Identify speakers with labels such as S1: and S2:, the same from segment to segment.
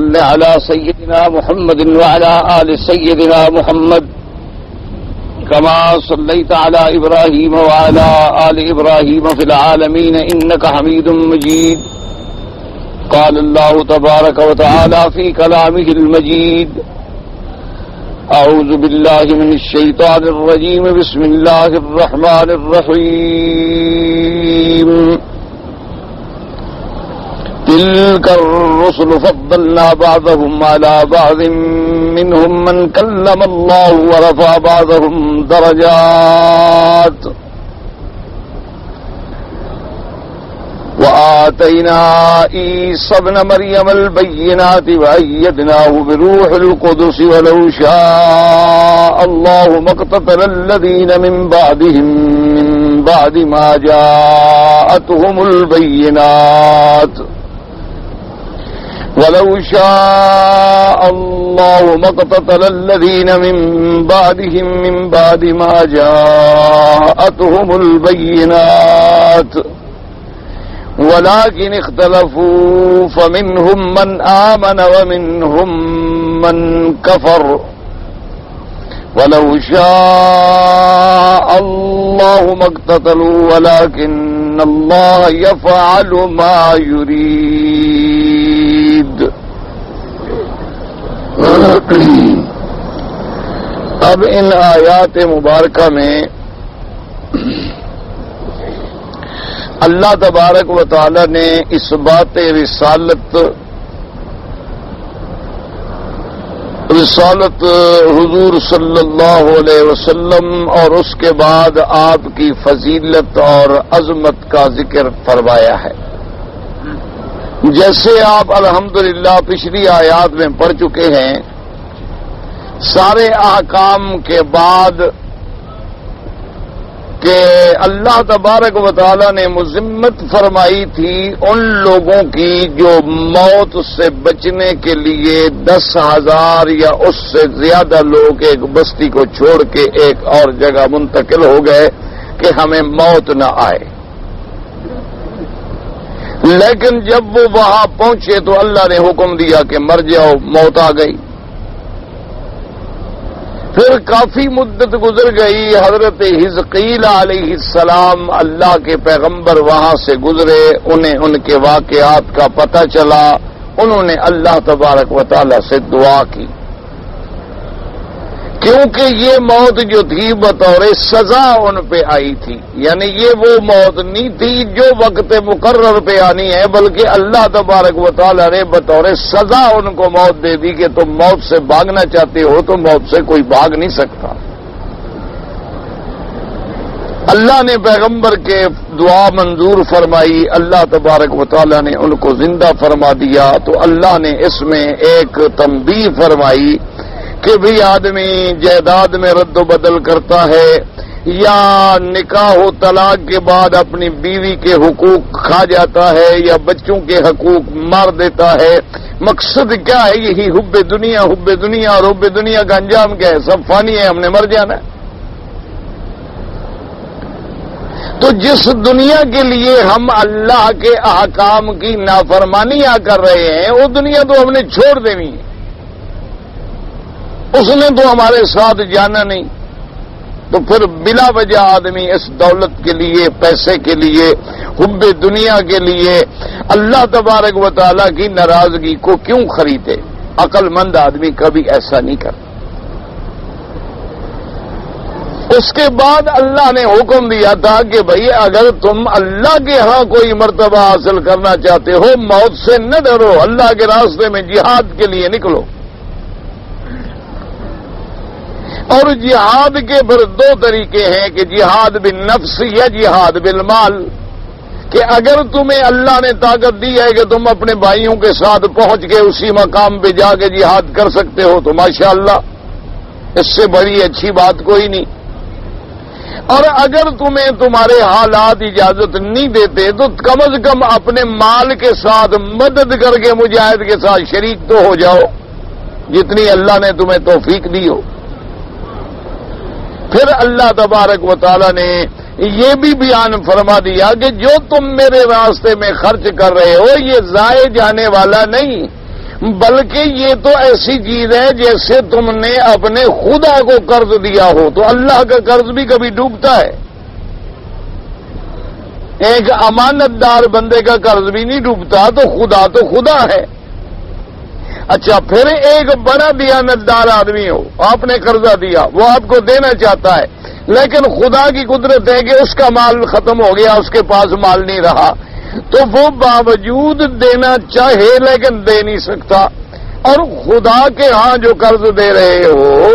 S1: صل على سيدنا محمد وعلى آل سيدنا محمد كما صليت على إبراهيم وعلى آل إبراهيم في العالمين إنك حميد مجيد. قال الله تبارك وتعالى في كلامه المجيد: أعوذ بالله من الشيطان الرجيم. بسم الله الرحمن الرحيم. تلك الرسل فضلنا بعضهم على بعض منهم من كلم الله ورفع بعضهم درجات وآتينا عيسى ابن مريم البينات وأيدناه بروح القدس ولو شاء الله ما اقتتل الذين من بعدهم من بعد ما جاءتهم البينات ولو شاء الله ما اقتتل الذين من بعدهم من بعد ما جاءتهم البينات ولكن اختلفوا فمنهم من آمن ومنهم من كفر ولو شاء الله ما اقتتلوا ولكن الله يفعل ما يريد. اب ان آیات مبارکہ میں اللہ تبارک و تعالی نے اس بات رسالت حضور صلی اللہ علیہ وسلم اور اس کے بعد آپ کی فضیلت اور عظمت کا ذکر فرمایا ہے. جیسے آپ الحمدللہ پچھلی آیات میں پڑھ چکے ہیں، سارے احکام کے بعد کہ اللہ تبارک و تعالی نے مذمت فرمائی تھی ان لوگوں کی جو موت سے بچنے کے لیے 10,000 یا اس سے زیادہ لوگ ایک بستی کو چھوڑ کے ایک اور جگہ منتقل ہو گئے کہ ہمیں موت نہ آئے. لیکن جب وہ وہاں پہنچے تو اللہ نے حکم دیا کہ مر جاؤ، موت آ گئی. پھر کافی مدت گزر گئی، حضرت حزقیل علیہ السلام اللہ کے پیغمبر وہاں سے گزرے، انہیں ان کے واقعات کا پتہ چلا، انہوں نے اللہ تبارک و تعالی سے دعا کی کیونکہ یہ موت جو تھی بطور سزا ان پہ آئی تھی. یعنی یہ وہ موت نہیں تھی جو وقت مقرر پہ آنی ہے، بلکہ اللہ تبارک و تعالی نے بطور سزا ان کو موت دے دی کہ تم موت سے بھاگنا چاہتے ہو تو موت سے کوئی بھاگ نہیں سکتا. اللہ نے پیغمبر کے دعا منظور فرمائی، اللہ تبارک و تعالی نے ان کو زندہ فرما دیا. تو اللہ نے اس میں ایک تنبیہ فرمائی کہ بھی آدمی جائیداد میں رد و بدل کرتا ہے یا نکاح و طلاق کے بعد اپنی بیوی کے حقوق کھا جاتا ہے یا بچوں کے حقوق مار دیتا ہے، مقصد کیا ہے؟ یہی حب دنیا اور حب دنیا کا انجام کیا ہے؟ سب فانی ہے، ہم نے مر جانا ہے. تو جس دنیا کے لیے ہم اللہ کے احکام کی نافرمانیاں کر رہے ہیں وہ دنیا تو ہم نے چھوڑ دینی ہے، اس نے تو ہمارے ساتھ جانا نہیں. تو پھر بلا وجہ آدمی اس دولت کے لیے، پیسے کے لیے، حب دنیا کے لیے اللہ تبارک و تعالی کی ناراضگی کو کیوں خریدے؟ عقل مند آدمی کبھی ایسا نہیں کرتا. اس کے بعد اللہ نے حکم دیا تھا کہ بھئی اگر تم اللہ کے ہاں کوئی مرتبہ حاصل کرنا چاہتے ہو، موت سے نہ ڈرو، اللہ کے راستے میں جہاد کے لیے نکلو. اور جہاد کے پھر دو طریقے ہیں کہ جہاد بالنفس یا جہاد بالمال. کہ اگر تمہیں اللہ نے طاقت دی ہے کہ تم اپنے بھائیوں کے ساتھ پہنچ کے اسی مقام پہ جا کے جہاد کر سکتے ہو تو ماشاءاللہ، اس سے بڑی اچھی بات کوئی نہیں. اور اگر تمہیں تمہارے حالات اجازت نہیں دیتے تو کم از کم اپنے مال کے ساتھ مدد کر کے مجاہد کے ساتھ شریک تو ہو جاؤ جتنی اللہ نے تمہیں توفیق دی ہو. پھر اللہ تبارک و تعالی نے یہ بھی بیان فرما دیا کہ جو تم میرے راستے میں خرچ کر رہے ہو یہ ضائع جانے والا نہیں، بلکہ یہ تو ایسی چیز ہے جیسے تم نے اپنے خدا کو قرض دیا ہو. تو اللہ کا قرض بھی کبھی ڈوبتا ہے. ایک امانت دار بندے کا قرض بھی نہیں ڈوبتا. تو خدا ہے. اچھا پھر ایک بڑا دیانتدار آدمی ہو, آپ نے قرضہ دیا, وہ آپ کو دینا چاہتا ہے, لیکن خدا کی قدرت ہے کہ اس کا مال ختم ہو گیا, اس کے پاس مال نہیں رہا, تو وہ باوجود دینا چاہے لیکن دے نہیں سکتا. اور خدا کے ہاں جو قرض دے رہے ہو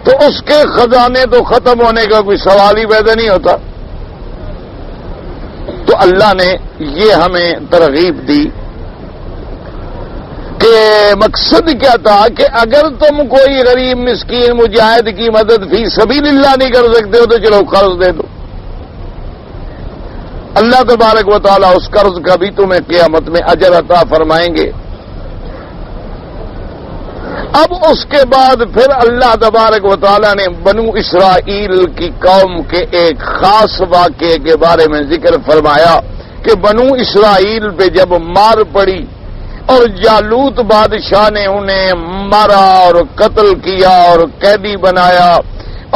S1: تو اس کے خزانے تو ختم ہونے کا کوئی سوال ہی پیدا نہیں ہوتا. تو اللہ نے یہ ہمیں ترغیب دی کہ مقصد کیا تھا کہ اگر تم کوئی غریب مسکین مجاہد کی مدد فی سبیل اللہ نہیں کر سکتے ہو تو چلو قرض دے دو. اللہ تبارک و تعالیٰ اس قرض کا بھی تمہیں قیامت میں اجر عطا فرمائیں گے. اب اس کے بعد پھر اللہ تبارک و تعالیٰ نے بنو اسرائیل کی قوم کے ایک خاص واقعے کے بارے میں ذکر فرمایا کہ بنو اسرائیل پہ جب مار پڑی اور جالوت بادشاہ نے انہیں مارا اور قتل کیا اور قیدی بنایا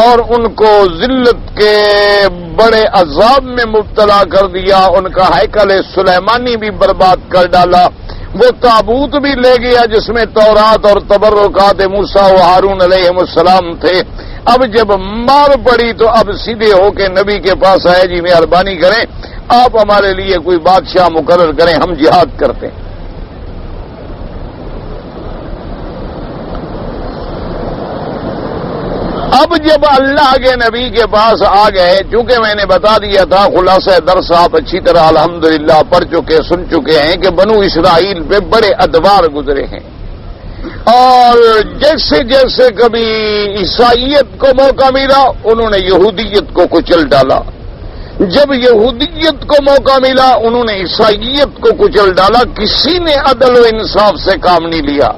S1: اور ان کو ذلت کے بڑے عذاب میں مبتلا کر دیا, ان کا ہیکل سلیمانی بھی برباد کر ڈالا, وہ تابوت بھی لے گیا جس میں تورات اور تبرکات موسیٰ و ہارون علیہ السلام تھے. اب جب مار پڑی تو اب سیدھے ہو کے نبی کے پاس آئے, جی مہربانی کریں آپ ہمارے لیے کوئی بادشاہ مقرر کریں, ہم جہاد کرتے ہیں. اب جب اللہ کے نبی کے پاس آ گئے, چونکہ میں نے بتا دیا تھا خلاصہ درس آپ اچھی طرح الحمدللہ پڑھ چکے سن چکے ہیں کہ بنو اسرائیل پہ بڑے ادوار گزرے ہیں, اور جیسے جیسے کبھی عیسائیت کو موقع ملا انہوں نے یہودیت کو کچل ڈالا, جب یہودیت کو موقع ملا انہوں نے عیسائیت کو کچل ڈالا. کسی نے عدل و انصاف سے کام نہیں لیا.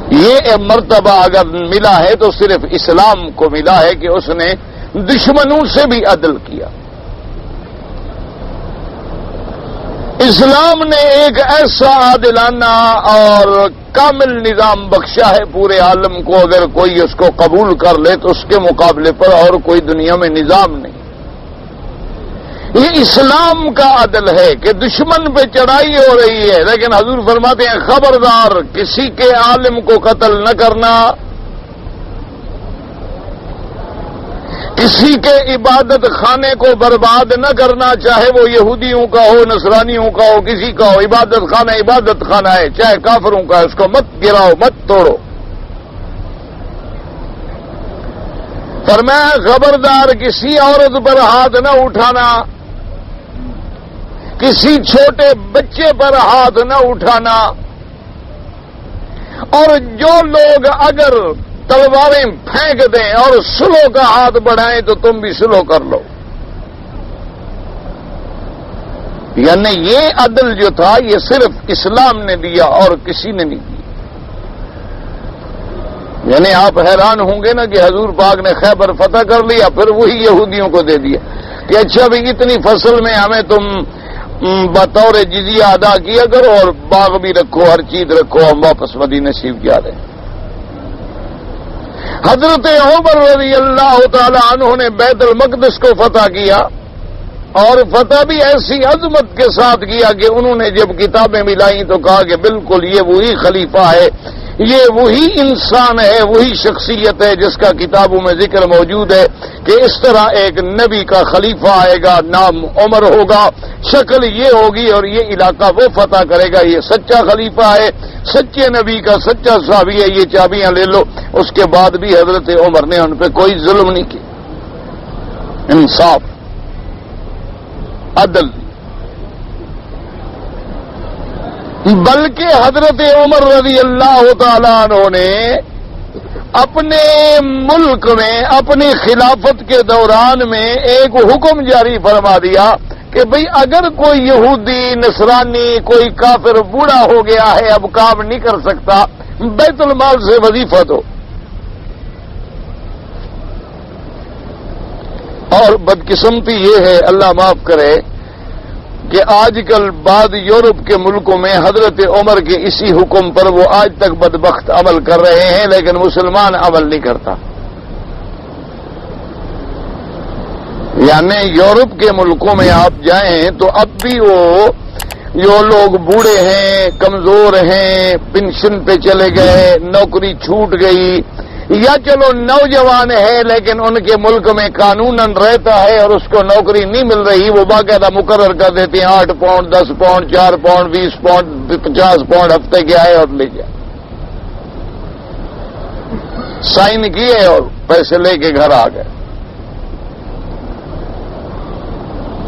S1: یہ مرتبہ اگر ملا ہے تو صرف اسلام کو ملا ہے کہ اس نے دشمنوں سے بھی عدل کیا. اسلام نے ایک ایسا عادلانہ اور کامل نظام بخشا ہے پورے عالم کو, اگر کوئی اس کو قبول کر لے تو اس کے مقابلے پر اور کوئی دنیا میں نظام نہیں. یہ اسلام کا عدل ہے کہ دشمن پہ چڑھائی ہو رہی ہے, لیکن حضور فرماتے ہیں خبردار کسی کے عالم کو قتل نہ کرنا, کسی کے عبادت خانے کو برباد نہ کرنا, چاہے وہ یہودیوں کا ہو نصرانیوں کا ہو کسی کا ہو, عبادت خانہ ہے چاہے کافروں کا ہے, اس کو مت گراؤ مت توڑو. فرمایا خبردار کسی عورت پر ہاتھ نہ اٹھانا, کسی چھوٹے بچے پر ہاتھ نہ اٹھانا, اور جو لوگ اگر تلواریں پھینک دیں اور سلو کا ہاتھ بڑھائیں تو تم بھی سلو کر لو. یعنی یہ عدل جو تھا یہ صرف اسلام نے دیا اور کسی نے نہیں دیا. یعنی آپ حیران ہوں گے نا کہ حضور پاک نے خیبر فتح کر لیا پھر وہی یہودیوں کو دے دیا کہ اچھا بھی اتنی فصل میں ہمیں تم بطور جزیہ ادا کیا کرو اور باغ بھی رکھو ہر چیز رکھو, ہم واپس مدینہ شریف جا رہے ہیں. حضرت عمر رضی اللہ تعالی عنہ نے بیت المقدس کو فتح کیا, اور فتح بھی ایسی عظمت کے ساتھ کیا کہ انہوں نے جب کتابیں ملائیں تو کہا کہ بالکل یہ وہی خلیفہ ہے, یہ وہی انسان ہے, وہی شخصیت ہے جس کا کتابوں میں ذکر موجود ہے کہ اس طرح ایک نبی کا خلیفہ آئے گا, نام عمر ہوگا, شکل یہ ہوگی اور یہ علاقہ وہ فتح کرے گا, یہ سچا خلیفہ ہے, سچے نبی کا سچا صحابی ہے, یہ چابیاں لے لو. اس کے بعد بھی حضرت عمر نے ان پہ کوئی ظلم نہیں کیا, انصاف عدل, بلکہ حضرت عمر رضی اللہ تعالیٰ عنہ نے اپنے ملک میں اپنی خلافت کے دوران میں ایک حکم جاری فرما دیا کہ بھئی اگر کوئی یہودی نصرانی کوئی کافر بوڑھا ہو گیا ہے اب کام نہیں کر سکتا, بیت المال سے وظیفہ دو. اور بدقسمتی یہ ہے اللہ معاف کرے کہ آج کل بعض یورپ کے ملکوں میں حضرت عمر کے اسی حکم پر وہ آج تک بدبخت عمل کر رہے ہیں، لیکن مسلمان عمل نہیں کرتا۔ یعنی یورپ کے ملکوں میں آپ جائیں تو اب بھی وہ جو لوگ بوڑھے ہیں، کمزور ہیں، پنشن پہ چلے گئے، نوکری چھوٹ گئی، یا چلو نوجوان ہے لیکن ان کے ملک میں قانوناً رہتا ہے اور اس کو نوکری نہیں مل رہی، وہ باقاعدہ مقرر کر دیتے ہیں 8 pound 10 pound 4 pound 20 pound 50 pound ہفتے کے آئے اور لے جائے، سائن کیے اور پیسے لے کے گھر آ گئے۔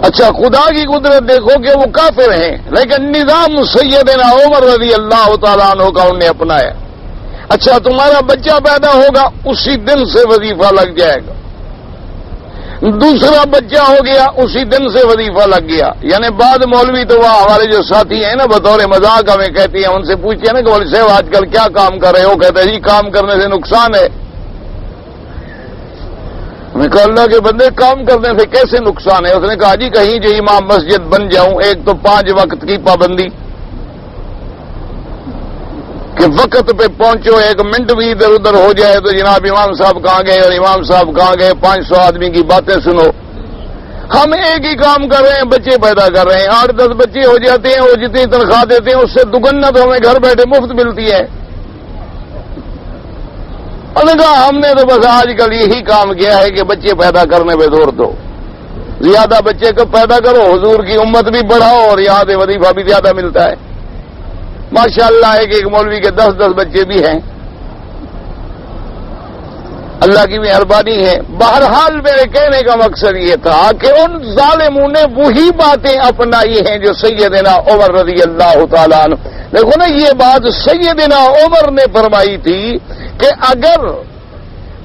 S1: اچھا خدا کی قدرت دیکھو کہ وہ کافر ہیں، لیکن نظام سیدنا عمر رضی اللہ تعالیٰ عنہ کا انہیں اپنایا۔ اچھا تمہارا بچہ پیدا ہوگا اسی دن سے وظیفہ لگ جائے گا، دوسرا بچہ ہو گیا اسی دن سے وظیفہ لگ گیا۔ یعنی بعد مولوی تو وہ ہمارے جو ساتھی ہیں نا بطور مذاق ہمیں کہتی ہیں، ان سے پوچھئے نا کہ مولوی صاحب آج کل کیا کام کر رہے ہو؟ کہتے ہیں جی کام کرنے سے نقصان ہے۔ میں کہا اللہ کے بندے کام کرنے سے کیسے نقصان ہے؟ اس نے کہا جی کہیں جو امام مسجد بن جاؤں، ایک تو 5 وقت کی پابندی کہ وقت پہ پہنچو، 1 منٹ بھی ادھر ادھر ہو جائے تو جناب امام صاحب کہاں گئے اور امام صاحب کہاں گئے، 500 آدمی کی باتیں سنو۔ ہم ایک ہی کام کر رہے ہیں، بچے پیدا کر رہے ہیں، 8-10 بچے ہو جاتے ہیں، وہ جتنی تنخواہ دیتے ہیں اس سے دگنا تو ہمیں گھر بیٹھے مفت ملتی ہے۔ انہوں نے کہا ہم نے تو بس آج کل یہی کام کیا ہے کہ بچے پیدا کرنے پہ زور دو، زیادہ بچے کو پیدا کرو، حضور کی امت بھی بڑھاؤ اور یاد وظیفہ بھی زیادہ ملتا ہے۔ ماشاءاللہ ایک مولوی کے 10-10 بچے بھی ہیں، اللہ کی مہربانی ہے۔ بہرحال میرے کہنے کا مقصد یہ تھا کہ ان ظالموں نے وہی باتیں اپنائی ہیں جو سیدنا عمر رضی اللہ تعالیٰ عنہ، دیکھو نا یہ بات سیدنا عمر نے فرمائی تھی کہ اگر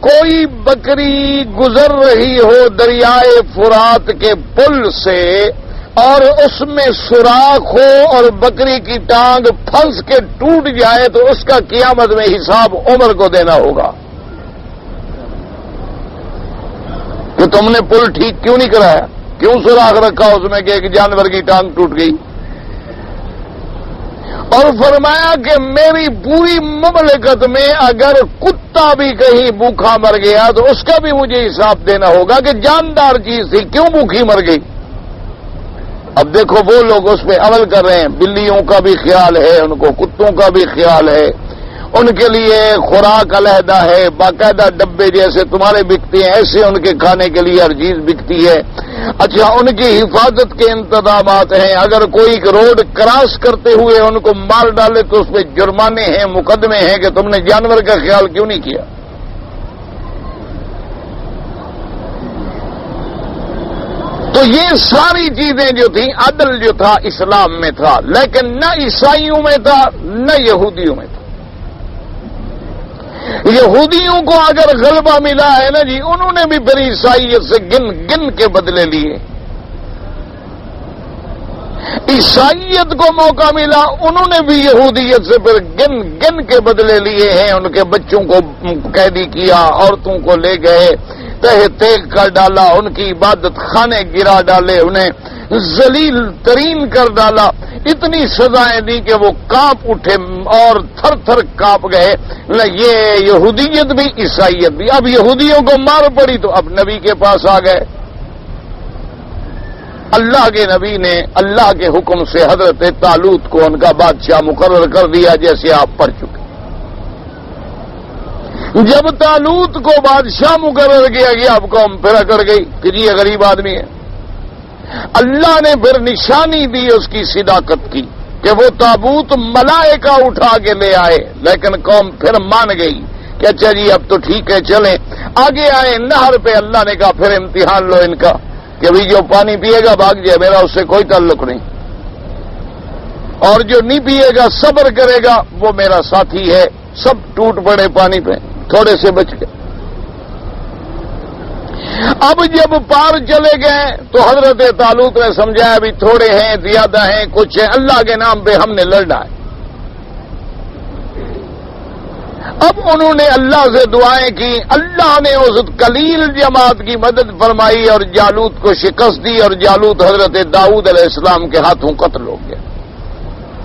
S1: کوئی بکری گزر رہی ہو دریائے فرات کے پل سے اور اس میں سوراخ ہو اور بکری کی ٹانگ پھنس کے ٹوٹ جائے تو اس کا قیامت میں حساب عمر کو دینا ہوگا کہ تم نے پل ٹھیک کیوں نہیں کرایا، کیوں سوراخ رکھا اس میں کہ ایک جانور کی ٹانگ ٹوٹ گئی۔ اور فرمایا کہ میری پوری مملکت میں اگر کتا بھی کہیں بھوکا مر گیا تو اس کا بھی مجھے حساب دینا ہوگا کہ جاندار چیز تھی کیوں بھوکی مر گئی۔ اب دیکھو وہ لوگ اس پہ عمل کر رہے ہیں، بلیوں کا بھی خیال ہے، ان کو کتوں کا بھی خیال ہے، ان کے لیے خوراک علیحدہ ہے، باقاعدہ ڈبے جیسے تمہارے بکتے ہیں ایسے ان کے کھانے کے لیے ہر چیز بکتی ہے۔ اچھا ان کی حفاظت کے انتظامات ہیں، اگر کوئی روڈ کراس کرتے ہوئے ان کو مار ڈالے تو اس پہ جرمانے ہیں، مقدمے ہیں کہ تم نے جانور کا خیال کیوں نہیں کیا۔ تو یہ ساری چیزیں جو تھیں، عدل جو تھا اسلام میں تھا، لیکن نہ عیسائیوں میں تھا نہ یہودیوں میں تھا۔ یہودیوں کو اگر غلبہ ملا ہے نا جی، انہوں نے بھی پھر عیسائیت سے گن گن کے بدلے لیے۔ عیسائیت کو موقع ملا، انہوں نے بھی یہودیت سے پھر گن گن کے بدلے لیے ہیں، ان کے بچوں کو قیدی کیا، عورتوں کو لے گئے، تہ تیگ کر ڈالا، ان کی عبادت خانے گرا ڈالے، انہیں ذلیل ترین کر ڈالا، اتنی سزائیں دی کہ وہ کانپ اٹھے اور تھر تھر کانپ گئے۔ یہ یہودیت بھی عیسائیت بھی۔ اب یہودیوں کو مار پڑی تو اب نبی کے پاس آ گئے۔ اللہ کے نبی نے اللہ کے حکم سے حضرت طالوت کو ان کا بادشاہ مقرر کر دیا، جیسے آپ پڑھ چکے۔ جب طالوت کو بادشاہ مقرر کیا گیا اب قوم پھر اکڑ گئی کہ جی یہ غریب آدمی ہے۔ اللہ نے پھر نشانی دی اس کی صداقت کی کہ وہ تابوت ملائکہ اٹھا کے لے آئے، لیکن قوم پھر مان گئی کہ اچھا جی اب تو ٹھیک ہے چلیں آگے آئے۔ نہر پہ اللہ نے کہا پھر امتحان لو ان کا کہ بھی جو پانی پیے گا بھاگ جائے، میرا اس سے کوئی تعلق نہیں، اور جو نہیں پیے گا صبر کرے گا وہ میرا ساتھی ہے۔ سب ٹوٹ پڑے پانی پہ، تھوڑے سے بچ گئے۔ اب جب پار چلے گئے تو حضرت طالوت نے سمجھایا بھی تھوڑے ہیں زیادہ ہیں کچھ ہیں، اللہ کے نام پہ ہم نے لڑنا ہے۔ اب انہوں نے اللہ سے دعائیں کی، اللہ نے اس قلیل جماعت کی مدد فرمائی اور جالوت کو شکست دی، اور جالوت حضرت داؤد علیہ السلام کے ہاتھوں قتل ہو گیا،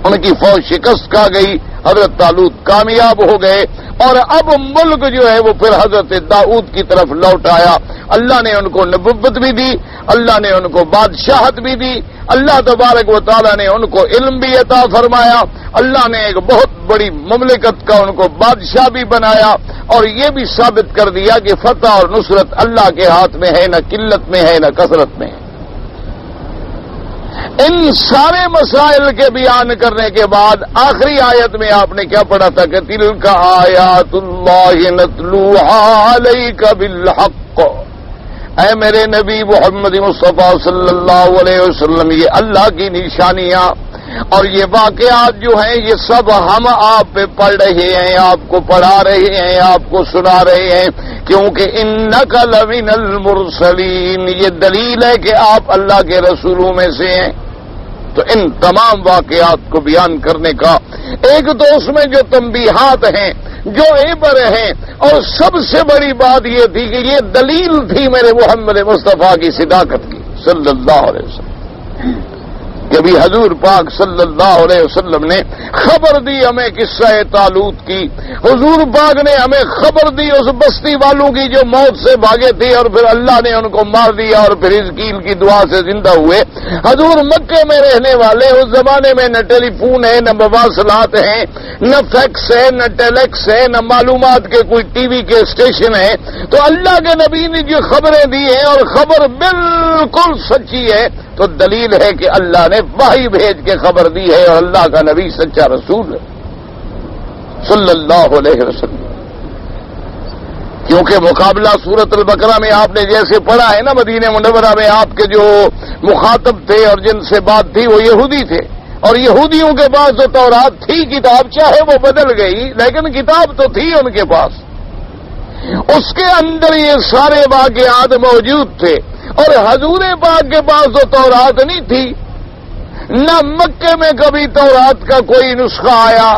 S1: ان کی فوج شکست کھا گئی، حضرت طالوت کامیاب ہو گئے، اور اب ملک جو ہے وہ پھر حضرت داؤد کی طرف لوٹ آیا۔ اللہ نے ان کو نبوت بھی دی، اللہ نے ان کو بادشاہت بھی دی، اللہ تبارک و تعالیٰ نے ان کو علم بھی عطا فرمایا، اللہ نے ایک بہت بڑی مملکت کا ان کو بادشاہ بھی بنایا، اور یہ بھی ثابت کر دیا کہ فتح اور نصرت اللہ کے ہاتھ میں ہے، نہ قلت میں ہے نہ کثرت میں ہے۔ ان سارے مسائل کے بیان کرنے کے بعد آخری آیت میں آپ نے کیا پڑھا تھا کہ تلک آیات اللہ نتلوها علیک بالحق، اے میرے نبی محمد مصطفیٰ صلی اللہ علیہ وسلم، یہ اللہ کی نشانیاں اور یہ واقعات جو ہیں یہ سب ہم آپ پہ پڑھ رہے ہیں، آپ کو پڑھا رہے ہیں، آپ کو سنا رہے ہیں، کیونکہ انک لمن المرسلین، یہ دلیل ہے کہ آپ اللہ کے رسولوں میں سے ہیں۔ تو ان تمام واقعات کو بیان کرنے کا ایک تو اس میں جو تنبیہات ہیں، جو عبر ہیں، اور سب سے بڑی بات یہ تھی کہ یہ دلیل تھی میرے محمد مصطفیٰ کی صداقت کی صلی اللہ علیہ وسلم، کہ ابھی حضور پاک صلی اللہ علیہ وسلم نے خبر دی ہمیں قصہ طالوت کی، حضور پاک نے ہمیں خبر دی اس بستی والوں کی جو موت سے بھاگے تھے اور پھر اللہ نے ان کو مار دیا اور پھر حزقیل کی دعا سے زندہ ہوئے۔ حضور مکے میں رہنے والے، اس زمانے میں نہ ٹیلی فون ہے، نہ مواصلات ہیں، نہ فیکس ہے، نہ ٹیلیکس ہے، نہ معلومات کے کوئی ٹی وی کے اسٹیشن ہیں، تو اللہ کے نبی نے جو خبریں دی ہیں اور خبر بالکل سچی ہے، تو دلیل ہے کہ اللہ نے وحی بھیج کے خبر دی ہے اور اللہ کا نبی سچا رسول ہے صلی اللہ علیہ وسلم۔ کیونکہ مقابلہ سورۃ البقرہ میں آپ نے جیسے پڑھا ہے نا، مدینہ منورہ میں آپ کے جو مخاطب تھے اور جن سے بات تھی وہ یہودی تھے، اور یہودیوں کے پاس جو تورات تھی کتاب، چاہے وہ بدل گئی لیکن کتاب تو تھی ان کے پاس، اس کے اندر یہ سارے واقعات موجود تھے، اور حضور پاک کے پاس تو تورات نہیں تھی، نہ مکے میں کبھی تورات کا کوئی نسخہ آیا،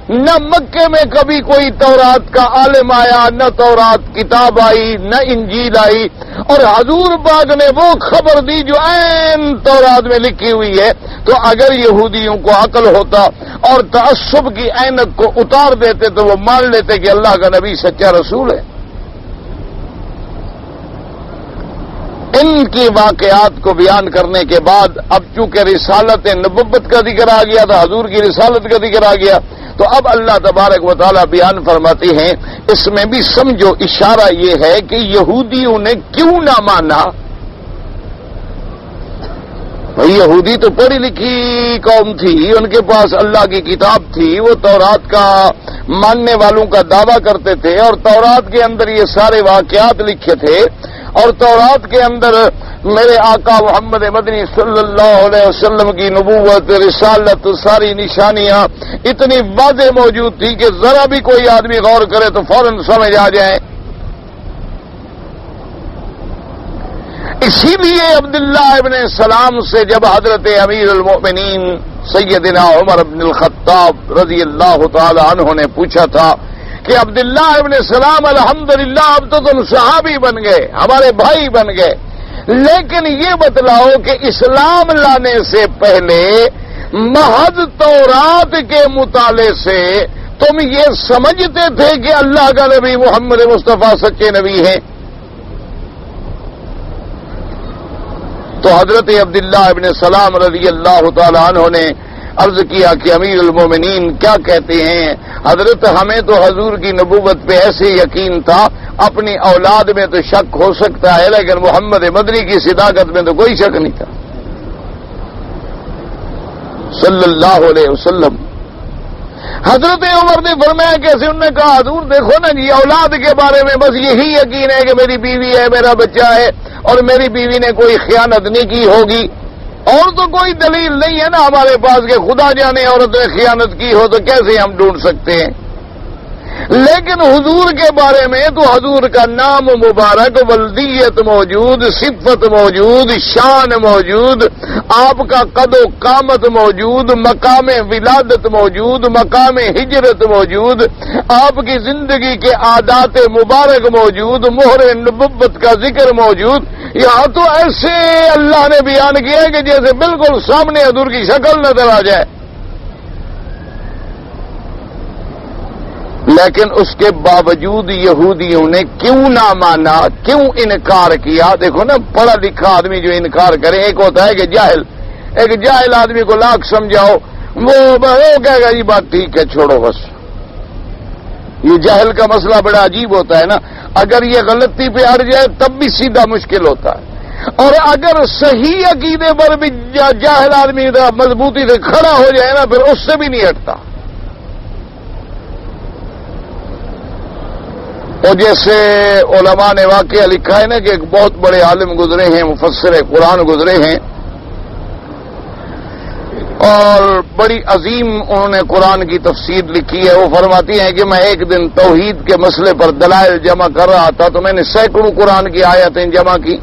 S1: نہ مکے میں کبھی کوئی تورات کا عالم آیا، نہ تورات کتاب آئی، نہ انجیل آئی، اور حضور پاک نے وہ خبر دی جو عین تورات میں لکھی ہوئی ہے۔ تو اگر یہودیوں کو عقل ہوتا اور تعصب کی عینت کو اتار دیتے تو وہ مان لیتے کہ اللہ کا نبی سچا رسول ہے۔ ان کی واقعات کو بیان کرنے کے بعد اب چونکہ رسالت نبوت کا ذکر آ گیا تھا، حضور کی رسالت کا ذکر آ گیا، تو اب اللہ تبارک و تعالیٰ بیان فرماتے ہیں، اس میں بھی سمجھو اشارہ یہ ہے کہ یہودیوں نے کیوں نہ مانا۔ بھئی یہودی تو پڑھی لکھی قوم تھی، ان کے پاس اللہ کی کتاب تھی، وہ تورات کا ماننے والوں کا دعویٰ کرتے تھے، اور تورات کے اندر یہ سارے واقعات لکھے تھے، اور تورات کے اندر میرے آقا محمد مدنی صلی اللہ علیہ وسلم کی نبوت، رسالت، ساری نشانیاں اتنی واضح موجود تھی کہ ذرا بھی کوئی آدمی غور کرے تو فوراً سمجھ آ جائے۔ اسی لیے عبداللہ ابن سلام سے جب حضرت امیر المؤمنین سیدنا عمر بن الخطاب رضی اللہ تعالی عنہ نے پوچھا تھا کہ عبداللہ ابن سلام الحمدللہ اب تو تم صحابی بن گئے، ہمارے بھائی بن گئے، لیکن یہ بتلاؤ کہ اسلام لانے سے پہلے محض تورات کے مطالعے سے تم یہ سمجھتے تھے کہ اللہ کا نبی محمد مصطفیٰ سچے نبی ہیں؟ تو حضرت عبداللہ ابن سلام رضی اللہ تعالی عنہ نے عرض کیا کہ امیر المومنین کیا کہتے ہیں؟ حضرت ہمیں تو حضور کی نبوت پہ ایسے یقین تھا، اپنی اولاد میں تو شک ہو سکتا ہے لیکن محمد مدنی کی صداقت میں تو کوئی شک نہیں تھا صلی اللہ علیہ وسلم۔ حضرت عمر نے فرمایا کیسے؟ انہوں نے کہا حضور دیکھو نا جی، اولاد کے بارے میں بس یہی یقین ہے کہ میری بیوی ہے، میرا بچہ ہے، اور میری بیوی نے کوئی خیانت نہیں کی ہوگی، اور تو کوئی دلیل نہیں ہے نا ہمارے پاس کہ خدا جانے عورت نے خیانت کی ہو تو کیسے ہم ڈھونڈ سکتے ہیں؟ لیکن حضور کے بارے میں تو حضور کا نام مبارک، ولدیت موجود، صفت موجود، شان موجود، آپ کا قد و قامت موجود، مقام ولادت موجود، مقام ہجرت موجود، آپ کی زندگی کے عادات مبارک موجود، مہر نبوت کا ذکر موجود. یہاں تو ایسے اللہ نے بیان کیا ہے کہ جیسے بالکل سامنے حضور کی شکل نظر آ جائے. لیکن اس کے باوجود یہودیوں نے کیوں نہ مانا، کیوں انکار کیا؟ دیکھو نا، پڑھا لکھا آدمی جو انکار کرے، ایک ہوتا ہے کہ جاہل، ایک جاہل آدمی کو لاکھ سمجھاؤ وہ کہے گا یہ بات ٹھیک ہے چھوڑو بس. یہ جاہل کا مسئلہ بڑا عجیب ہوتا ہے نا، اگر یہ غلطی پہ اڑ جائے تب بھی سیدھا مشکل ہوتا ہے، اور اگر صحیح عقیدے پر بھی جاہل آدمی مضبوطی سے کھڑا ہو جائے نا پھر اس سے بھی نہیں ہٹتا. اور جیسے علماء نے واقعہ لکھا ہے نا کہ ایک بہت بڑے عالم گزرے ہیں، مفسر قرآن گزرے ہیں، اور بڑی عظیم انہوں نے قرآن کی تفسیر لکھی ہے. وہ فرماتی ہیں کہ میں ایک دن توحید کے مسئلے پر دلائل جمع کر رہا تھا تو میں نے سینکڑوں قرآن کی آیتیں جمع کی،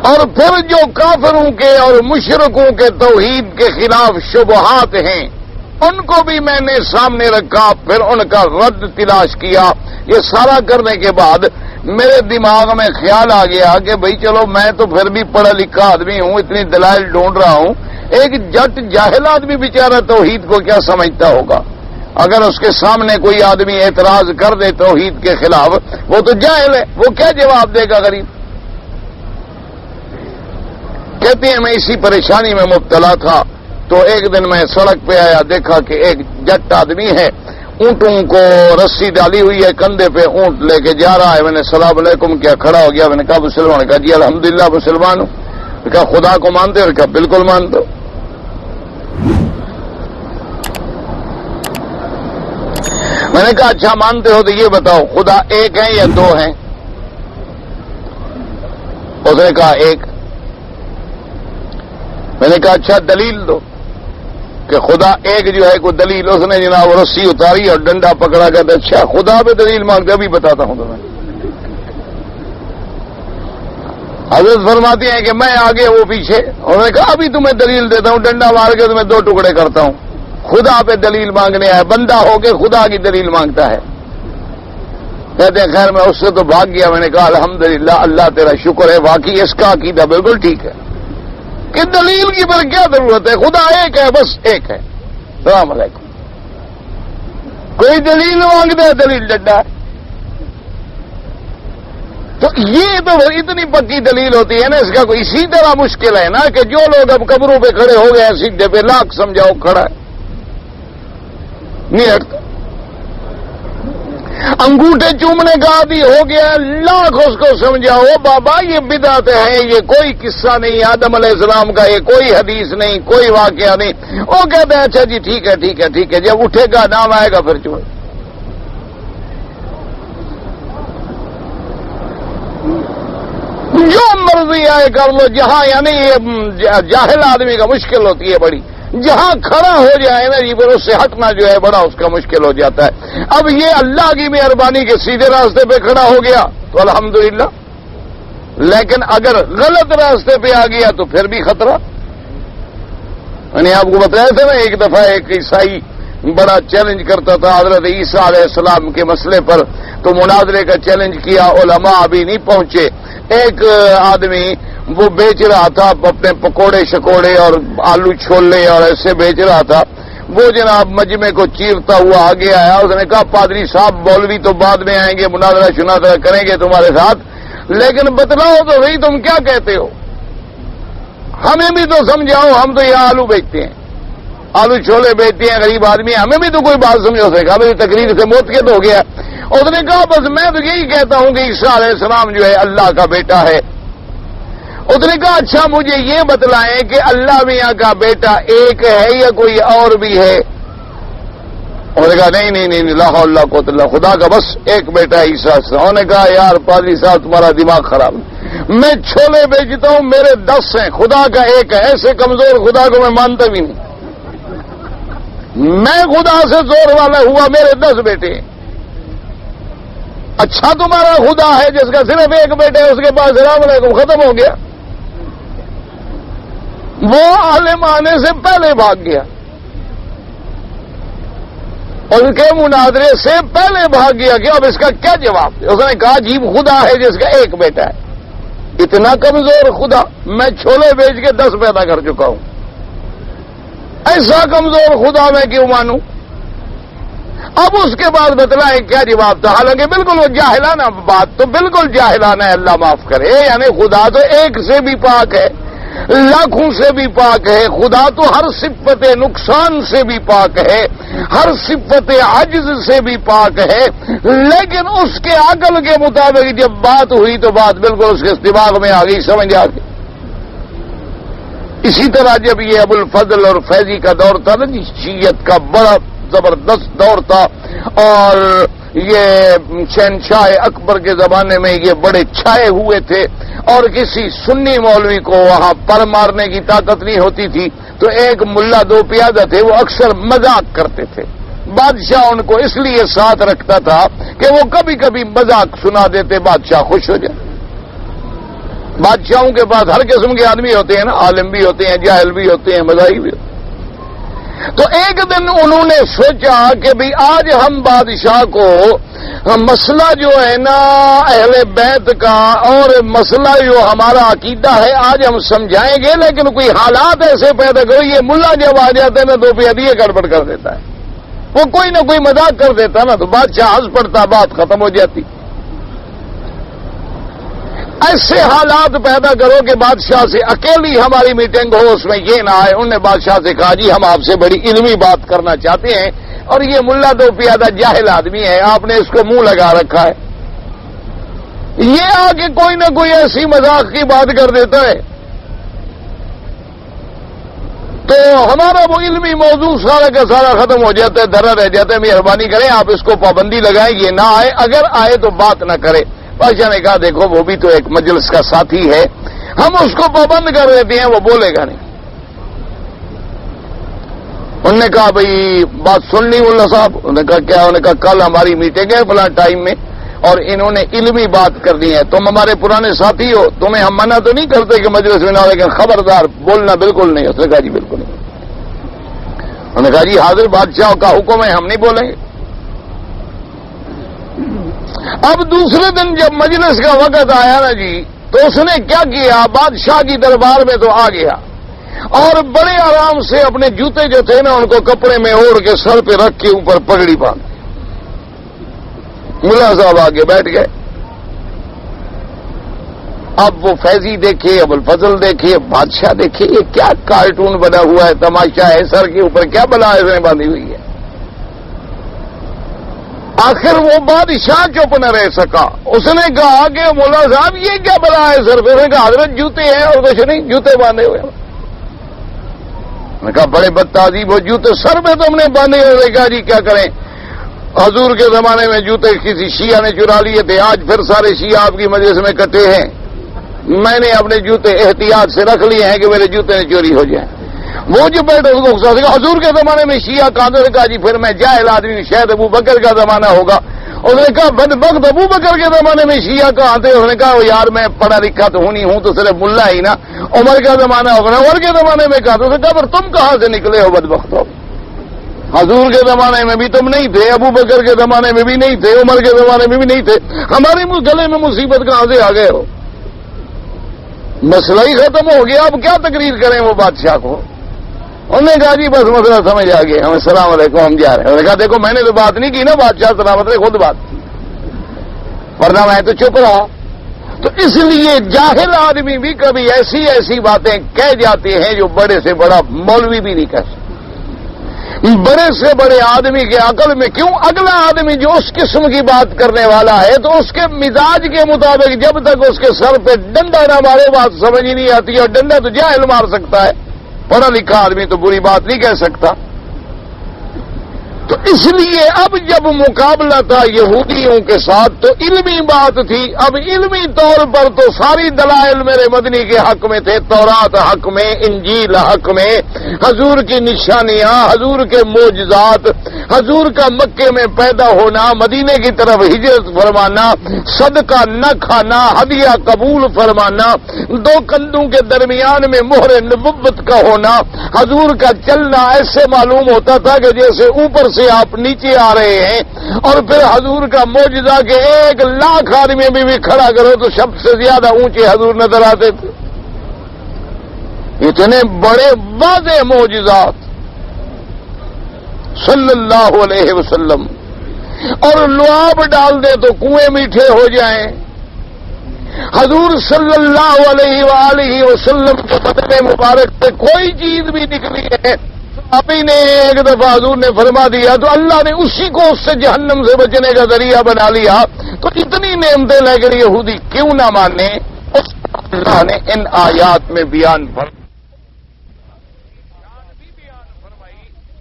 S1: اور پھر جو کافروں کے اور مشرکوں کے توحید کے خلاف شبہات ہیں ان کو بھی میں نے سامنے رکھا، پھر ان کا رد تلاش کیا. یہ سارا کرنے کے بعد میرے دماغ میں خیال آ گیا کہ بھئی چلو میں تو پھر بھی پڑھا لکھا آدمی ہوں، اتنی دلائل ڈھونڈ رہا ہوں، ایک جٹ جاہل آدمی بیچارہ توحید کو کیا سمجھتا ہوگا؟ اگر اس کے سامنے کوئی آدمی اعتراض کر دے توحید کے خلاف، وہ تو جاہل ہے، وہ کیا جواب دے گا غریب؟ کہتے ہیں میں اسی پریشانی میں مبتلا تھا تو ایک دن میں سڑک پہ آیا، دیکھا کہ ایک جٹ آدمی ہے، اونٹوں کو رسی ڈالی ہوئی ہے کندھے پہ، اونٹ لے کے جا رہا ہے. میں نے السلام علیکم کیا، کھڑا ہو گیا. میں نے کہا مسلمان؟ کہا جی الحمدللہ مسلمان ہوں. کہا خدا کو مانتے ہو؟ کہا بالکل مانتا ہوں. میں نے کہا اچھا مانتے ہو تو یہ بتاؤ خدا ایک ہے یا دو ہیں؟ اس نے کہا ایک. میں نے کہا اچھا دلیل دو کہ خدا ایک جو ہے کوئی دلیل. اس نے جناب رسی اتاری اور ڈنڈا پکڑا. کہتا اچھا خدا پہ دلیل مانگتے؟ ابھی بتاتا ہوں تمہیں. حضرت فرماتے ہیں کہ میں آگے وہ پیچھے. انہوں نے کہا ابھی تمہیں دلیل دیتا ہوں، ڈنڈا مار کے تمہیں دو ٹکڑے کرتا ہوں. خدا پہ دلیل مانگنے آئے، بندہ ہو کے خدا کی دلیل مانگتا ہے. کہتے ہیں خیر میں اس سے تو بھاگ گیا. میں نے کہا الحمدللہ اللہ تیرا شکر ہے، واقعی اس کا عقیدہ بالکل ٹھیک ہے کہ دلیل کی پر کیا ضرورت ہے، خدا ایک ہے، بس ایک ہے. السلام علیکم. کوئی دلیل مانگتا ہے، دلیل ڈنڈا ہے. تو یہ تو اتنی پکی دلیل ہوتی ہے نا، اس کا کوئی اسی طرح مشکل ہے نا کہ جو لوگ اب قبروں پہ کھڑے ہو گئے سیدھے پہ، لاکھ سمجھاؤ کھڑا ہے نہیں ہٹتا. انگوٹھے چومنے کا عادی ہو گیا، لاکھ اس کو سمجھاؤ بابا یہ بدعت ہے، یہ کوئی قصہ نہیں آدم علیہ السلام کا، یہ کوئی حدیث نہیں، کوئی واقعہ نہیں. وہ کہتے ہیں اچھا جی ٹھیک ہے ٹھیک ہے ٹھیک ہے. جب اٹھے گا نام آئے گا پھر چھوڑ. جو مرضی آئے کر لو. جہاں یعنی جاہل آدمی کا مشکل ہوتی ہے بڑی، جہاں کھڑا ہو جائے نا جی پھر اس سے ہٹنا جو ہے بڑا اس کا مشکل ہو جاتا ہے. اب یہ اللہ کی مہربانی کے سیدھے راستے پہ کھڑا ہو گیا تو الحمدللہ، لیکن اگر غلط راستے پہ آ گیا تو پھر بھی خطرہ. میں نے آپ کو بتایا تھا نا ایک دفعہ ایک عیسائی بڑا چیلنج کرتا تھا حضرت عیسیٰ علیہ السلام کے مسئلے پر، تو مناظرے کا چیلنج کیا، علماء ابھی نہیں پہنچے. ایک آدمی وہ بیچ رہا تھا اپنے پکوڑے شکوڑے اور آلو چھولے اور ایسے بیچ رہا تھا. وہ جناب مجمع کو چیرتا ہوا آگے آیا. اس نے کہا پادری صاحب مولوی تو بعد میں آئیں گے، مناظرہ شناظرہ کریں گے تمہارے ساتھ، لیکن بتلاؤ تو صحیح تم کیا کہتے ہو، ہمیں بھی تو سمجھاؤ. ہم تو یہاں آلو بیچتے ہیں، آلو چھولے بیچتے ہیں، غریب آدمی، ہمیں بھی تو کوئی بات سمجھو. سے کہا میری تقریر سے موتقد ہو گیا. اس نے کہا بس میں تو یہی کہتا ہوں کہ عیسیٰ علیہ السلام جو ہے اللہ کا بیٹا ہے. اس نے کہا اچھا مجھے یہ بتلائیں کہ اللہ میاں کا بیٹا ایک ہے یا کوئی اور بھی ہے. انہوں نے کہا نہیں نہیں نہیں لا حول ولا قوت الا باللہ، خدا کا بس ایک بیٹا ہے عیسیٰ. انہوں نے کہا یار پادری صاحب تمہارا دماغ خراب ہے، میں چھولے بیچتا ہوں میرے 10 ہیں، خدا کا ایک ہے، ایسے کمزور خدا کو میں مانتا بھی نہیں. میں خدا سے زور والا ہوا، میرے 10 بیٹے ہیں۔ اچھا تمہارا خدا ہے جس کا صرف ایک بیٹا ہے، اس کے پاس السلام علیکم ختم ہو گیا، وہ عالم آنے سے پہلے بھاگ گیا، ان کے مناظرے سے پہلے بھاگ گیا کہ اب اس کا کیا جواب دے؟ اس نے کہا عجیب خدا ہے جس کا ایک بیٹا ہے، اتنا کمزور خدا، میں چھولے بیچ کے 10 پیدا کر چکا ہوں، ایسا کمزور خدا میں کیوں مانوں؟ اب اس کے بعد بتلائیں کیا جواب تھا، حالانکہ بالکل وہ جاہلانہ بات، تو بالکل جاہلانہ ہے، اللہ معاف کرے، یعنی خدا تو ایک سے بھی پاک ہے، لاکھوں سے بھی پاک ہے، خدا تو ہر صفت نقصان سے بھی پاک ہے، ہر صفت عجز سے بھی پاک ہے، لیکن اس کے عقل کے مطابق جب بات ہوئی تو بات بالکل اس کے دماغ میں آ گئی، سمجھ آ گئی۔ اسی طرح جب یہ ابو الفضل اور فیضی کا دور تھا نا جی، شیعت کا بڑا زبردست دور تھا، اور یہ شہنشاہ اکبر کے زمانے میں یہ بڑے چھائے ہوئے تھے، اور کسی سنی مولوی کو وہاں پر مارنے کی طاقت نہیں ہوتی تھی، تو ایک ملا 2 پیادہ تھے، وہ اکثر مذاق کرتے تھے، بادشاہ ان کو اس لیے ساتھ رکھتا تھا کہ وہ کبھی کبھی مذاق سنا دیتے، بادشاہ خوش ہو جائے۔ بادشاہوں کے پاس ہر قسم کے آدمی ہوتے ہیں نا، عالم بھی ہوتے ہیں، جاہل بھی ہوتے ہیں، مذاہبی بھی ہوتے ہیں۔ تو ایک دن انہوں نے سوچا کہ بھی آج ہم بادشاہ کو مسئلہ جو ہے نا اہل بیت کا اور مسئلہ جو ہمارا عقیدہ ہے آج ہم سمجھائیں گے، لیکن کوئی حالات ایسے پیدا کرو، یہ ملا جب آ جاتے ہیں نا 2 پیادی گڑبڑ کر دیتا ہے، وہ کوئی نہ کوئی مذاق کر دیتا نا، تو بادشاہ ہنس پڑتا، بات ختم ہو جاتی۔ ایسے حالات پیدا کرو کہ بادشاہ سے اکیلی ہماری میٹنگ ہو، اس میں یہ نہ آئے۔ انہوں نے بادشاہ سے کہا جی ہم آپ سے بڑی علمی بات کرنا چاہتے ہیں، اور یہ ملا 2 پیادہ جاہل آدمی ہے، آپ نے اس کو منہ لگا رکھا ہے، یہ آ کے کوئی نہ کوئی ایسی مذاق کی بات کر دیتا ہے، تو ہمارا وہ علمی موضوع سارا کا سارا ختم ہو جاتا ہے، دھرا رہ جاتا ہے۔ مہربانی کریں آپ اس کو پابندی لگائیں، یہ نہ آئے، اگر آئے تو بات نہ کرے۔ بادشاہ نے کہا دیکھو وہ بھی تو ایک مجلس کا ساتھی ہے، ہم اس کو پابند کر دیتے ہیں، وہ بولے گا نہیں۔ انہوں نے کہا بھئی بات سن لی ملا صاحب؟ انہوں نے کہا کیا؟ انہوں نے کہا کل ہماری میٹنگ ہے فلاں ٹائم میں، اور انہوں نے علمی بات کرنی ہے، تم ہمارے پرانے ساتھی ہو، تمہیں ہم منع تو نہیں کرتے کہ مجلس میں نہ ہو، لیکن خبردار بولنا بالکل نہیں۔ اس نے کہا جی بالکل نہیں۔ انہوں نے کہا جی حاضر بادشاہ کا حکم ہے، ہم نہیں بولیں گے۔ اب دوسرے دن جب مجلس کا وقت آیا نا جی، تو اس نے کیا کیا، بادشاہ کی دربار میں تو آ گیا، اور بڑے آرام سے اپنے جوتے جو تھے نا ان کو کپڑے میں اوڑھ کے سر پہ رکھ کے اوپر پگڑی باندھ، ملا صاحب آگے بیٹھ گئے۔ اب وہ فیضی دیکھے، ابو الفضل دیکھے، بادشاہ دیکھے، یہ کیا کارٹون بنا ہوا ہے، تماشا ہے، سر کے اوپر کیا بلا ہے باندھی ہوئی ہے۔ آخر وہ بادشاہ چپ نہ رہ سکا، اس نے کہا کہ مولا صاحب یہ کیا بلا ہے سر پہ؟ اس نے کہا حضرت جوتے ہیں اور کچھ نہیں، جوتے باندھے ہوئے۔ نے کہا بڑے بدتہذیب ہو، جوتے سر پہ تم نے باندھے ہوئے۔ کہا جی کیا کریں، حضور کے زمانے میں جوتے کسی شیعہ نے چرا لیے تھے، آج پھر سارے شیعہ آپ کی مجلس میں کٹے ہیں، میں نے اپنے جوتے احتیاط سے رکھ لیے ہیں کہ میرے جوتے نہ چوری ہو جائیں۔ وہ جو بیٹھے اس کو حضور کے زمانے میں شیعہ کہاں تھے؟ کہا جی پھر میں جاہل آدمی، شاید ابو بکر کا زمانہ ہوگا۔ اس نے کہا بدبخت ابو بکر کے زمانے میں شیعہ کہاں تھے؟ اس نے کہا یار میں پڑھا لکھا تو ہونی ہوں، تو صرف ملا ہی نا، عمر کا زمانہ ہوگا، عمر کے زمانے میں کہا۔ تو اس نے کہا پر تم کہاں سے نکلے ہو بدبخت ہو؟ حضور کے زمانے میں بھی تم نہیں تھے، ابو بکر کے زمانے میں بھی نہیں تھے، عمر کے زمانے میں بھی نہیں تھے، ہمارے گلے میں مصیبت کہاں سے آ گئے ہو؟ مسئلہ ہی ختم ہو گیا، اب کیا تقریر کریں وہ بادشاہ کو؟ انہوں نے کہا جی بس مسئلہ سمجھ آ گیا، ہم السلام علیکم ہم جا رہے ہیں۔ انہوں نے کہا دیکھو میں نے تو بات نہیں کی نا، بادشاہ سلامت نے خود بات کی، ورنہ میں تو چپ رہا۔ تو اس لیے جاہل آدمی بھی کبھی ایسی ایسی باتیں کہہ جاتے ہیں جو بڑے سے بڑا مولوی بھی نہیں کہہ سکتے، بڑے سے بڑے آدمی کے عقل میں کیوں؟ اگلا آدمی جو اس قسم کی بات کرنے والا ہے تو اس کے مزاج کے مطابق جب تک اس کے سر پہ ڈنڈا نہ مارے بات سمجھ ہی نہیں آتی، اور ڈنڈا تو جاہل مار سکتا ہے، پڑھا لکھا آدمی تو بری بات نہیں کہہ سکتا۔ تو اس لیے اب جب مقابلہ تھا یہودیوں کے ساتھ تو علمی بات تھی. اب علمی طور پر تو ساری دلائل میرے مدنی کے حق میں تھے، تورات حق میں، انجیل حق میں، حضور کی نشانیاں، حضور کے معجزات، حضور کا مکے میں پیدا ہونا، مدینے کی طرف ہجرت فرمانا، صدقہ نہ کھانا، ہدیہ قبول فرمانا، دو کندھوں کے درمیان میں مہر نبوت کا ہونا، حضور کا چلنا ایسے معلوم ہوتا تھا کہ جیسے اوپر سے آپ نیچے آ رہے ہیں، اور پھر حضور کا معجزہ کہ 1,00,000 آدمی بھی کھڑا کرو تو سب سے زیادہ اونچے حضور نظر آتے تھے. اتنے بڑے واضح معجزات صلی اللہ علیہ وسلم. اور لعاب ڈال دے تو کنویں میٹھے ہو جائیں. حضور صلی اللہ علیہ وآلہ وسلم کے بدن مبارک سے کوئی چیز بھی نکلی ہے، ابھی نے ایک دفعہ حضور نے فرما دیا تو اللہ نے اسی کو اس سے جہنم سے بچنے کا ذریعہ بنا لیا. تو اتنی نعمتیں لے کر یہودی کیوں نہ مانے؟ اس اللہ نے ان آیات میں بیان فرمایا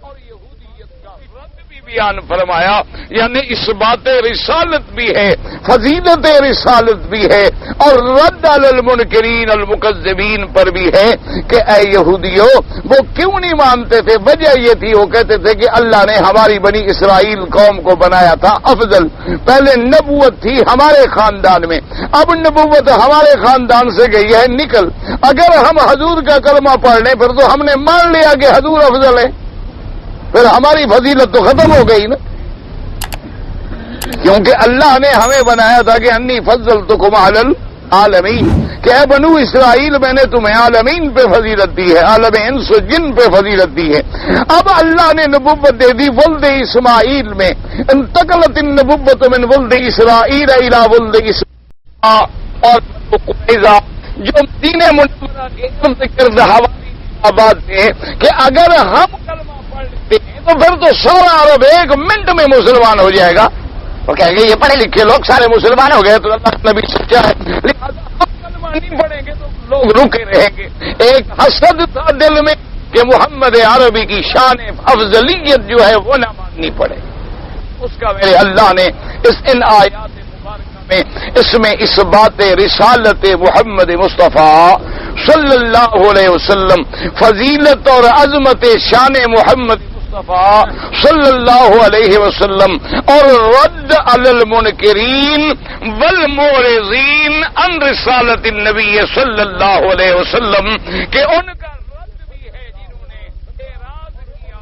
S1: اور یہودیت کا رد بھی بیان فرمایا. یعنی اس بات رسالت بھی ہے، فضیلت رسالت بھی ہے، اور رد علی المنکرین المکذبین پر بھی ہے کہ اے یہودیو وہ کیوں نہیں مانتے تھے؟ وجہ یہ تھی وہ کہتے تھے کہ اللہ نے ہماری بنی اسرائیل قوم کو بنایا تھا افضل. پہلے نبوت تھی ہمارے خاندان میں، اب نبوت ہمارے خاندان سے گئی ہے نکل. اگر ہم حضور کا کلمہ پڑھ لیں پھر تو ہم نے مان لیا کہ حضور افضل ہے، پھر ہماری فضیلت تو ختم ہو گئی نا. کیونکہ اللہ نے ہمیں بنایا تھا کہ انی فضلتکم علی العالمین، کہ اے بنو اسرائیل میں نے تمہیں عالمین پہ فضیلت دی ہے، عالم انس و جن پہ فضیلت دی ہے. اب اللہ نے نبوت دے دی ولد اسماعیل میں، انتقلت النبوت من ولد اسرائیل الی ولد اسماعیل. اور جو مدینہ منورہ کے ارد گرد حوالی آباد تھے کہ اگر ہم کلمہ پڑھ لیتے ہیں تو پھر تو سارا عرب 1 منٹ میں مسلمان ہو جائے گا. وہ کہیں گے یہ پڑھے لکھے لوگ سارے مسلمان ہو گئے تو اللہ نبی سچا ہے، لہٰذا ہم کلمہ نہیں پڑھیں گے تو لوگ رکے رہیں گے. ایک حسد تھا دل میں کہ محمد عربی کی شان افضلیت جو ہے وہ نہ ماننی پڑے. اس کا میرے اللہ نے ان آیات مبارکہ میں اس بات رسالت محمد مصطفیٰ صلی اللہ علیہ وسلم، فضیلت اور عظمت شان محمد مصطفیٰ صلی اللہ علیہ وسلم، اور رد علی المنکرین والمعرضین عن رسالت النبی صلی اللہ علیہ وسلم، کہ ان کا رد بھی ہے جنہوں نے اعراض کیا،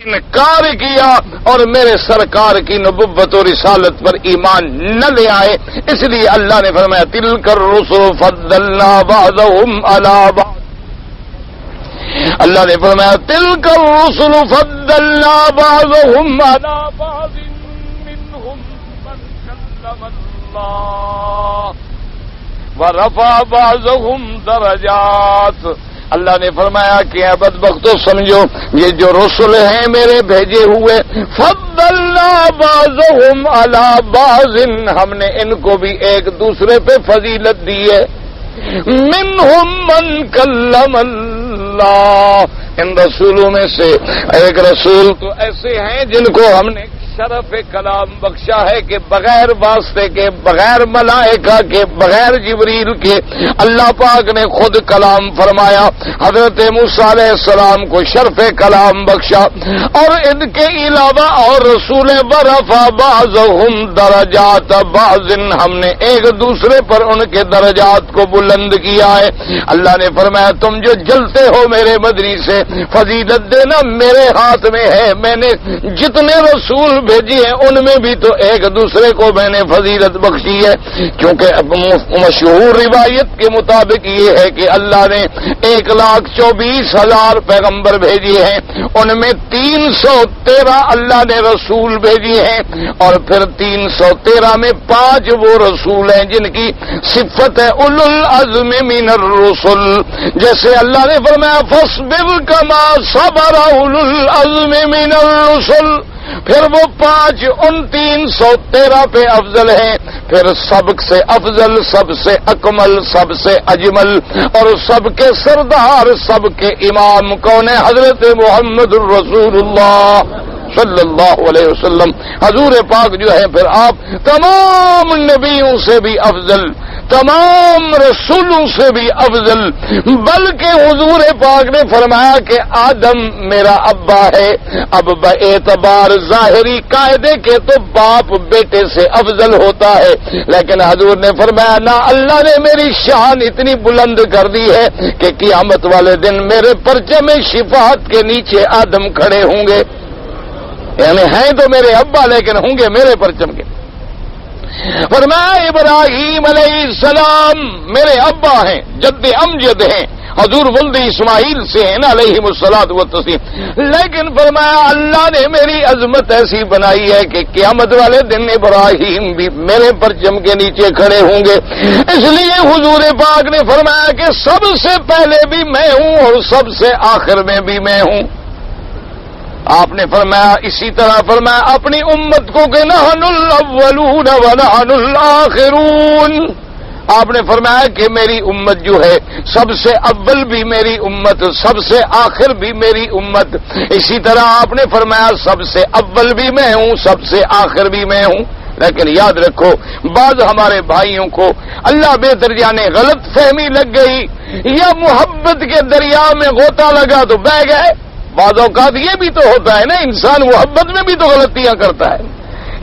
S1: انکار کیا اور میرے سرکار کی نبوت و رسالت پر ایمان نہ لے آئے. اس لیے اللہ نے فرمایا تلک الرسل فضلنا بعضهم علی بعض. اللہ نے فرمایا تلک الرسل فضلنا بعضهم علی بعض منهم من کلم اللہ ورفع بعضهم درجات. اللہ نے فرمایا کہ اے بدبختو سمجھو یہ جو رسل ہیں میرے بھیجے ہوئے، فضلنا بعضهم علی بعض، ہم نے ان کو بھی ایک دوسرے پہ فضیلت دی ہے. منہم من کلم اللہ، ان رسولوں میں سے ایک رسول تو ایسے ہیں جن کو ہم نے شرف کلام بخشا ہے کہ بغیر واسطے کے، بغیر ملائکہ کے، بغیر جبریل کے اللہ پاک نے خود کلام فرمایا. حضرت موسیٰ علیہ السلام کو شرف کلام بخشا. اور ان کے علاوہ اور رسول ورفع بعضهم درجات بعض، ہم نے ایک دوسرے پر ان کے درجات کو بلند کیا ہے. اللہ نے فرمایا تم جو جلتے ہو میرے مدنی سے، فضیلت دینا میرے ہاتھ میں ہے. میں نے جتنے رسول بھیجی ہیں ان میں بھی تو ایک دوسرے کو میں نے فضیلت بخشی ہے. کیونکہ مشہور روایت کے مطابق یہ ہے کہ اللہ نے 1,24,000 پیغمبر بھیجے ہیں، ان میں 313 اللہ نے رسول بھیجے ہیں، اور پھر 313 میں 5 وہ رسول ہیں جن کی صفت ہے اولو العزم من الرسل. جیسے اللہ نے فرمایا فاصبر کما صبر اولو العزم من الرسل، پھر وہ 5 ان 313 پہ افضل ہیں. پھر سب سے افضل، سب سے اکمل، سب سے اجمل اور سب کے سردار، سب کے امام کون ہے؟ حضرت محمد الرسول اللہ صلی اللہ علیہ وسلم. حضور پاک جو ہے پھر آپ تمام نبیوں سے بھی افضل، تمام رسولوں سے بھی افضل، بلکہ حضور پاک نے فرمایا کہ آدم میرا ابا ہے. اب باعتبار ظاہری قاعدے کے تو باپ بیٹے سے افضل ہوتا ہے، لیکن حضور نے فرمایا نہ، اللہ نے میری شان اتنی بلند کر دی ہے کہ قیامت والے دن میرے پرچم شفاعت کے نیچے آدم کھڑے ہوں گے. یعنی ہیں تو میرے ابا لیکن ہوں گے میرے پرچم کے. فرمایا ابراہیم علیہ السلام میرے ابا ہیں، جد امجد ہیں، حضور ولد اسماعیل سے ہیں نا علیہم الصلوۃ والتسلیم. لیکن فرمایا اللہ نے میری عظمت ایسی بنائی ہے کہ قیامت والے دن ابراہیم بھی میرے پرچم کے نیچے کھڑے ہوں گے. اس لیے حضور پاک نے فرمایا کہ سب سے پہلے بھی میں ہوں اور سب سے آخر میں بھی میں ہوں. آپ نے فرمایا اسی طرح فرمایا اپنی امت کو کہ نحن الاولون ونحن الاخرون. آپ نے فرمایا کہ میری امت جو ہے سب سے اول بھی میری امت، سب سے آخر بھی میری امت. اسی طرح آپ نے فرمایا سب سے اول بھی میں ہوں، سب سے آخر بھی میں ہوں. لیکن یاد رکھو بعض ہمارے بھائیوں کو اللہ بہتر جانے غلط فہمی لگ گئی، یا محبت کے دریا میں غوطہ لگا تو بہہ گئے. بعض اوقات یہ بھی تو ہوتا ہے نا، انسان محبت میں بھی تو غلطیاں کرتا ہے.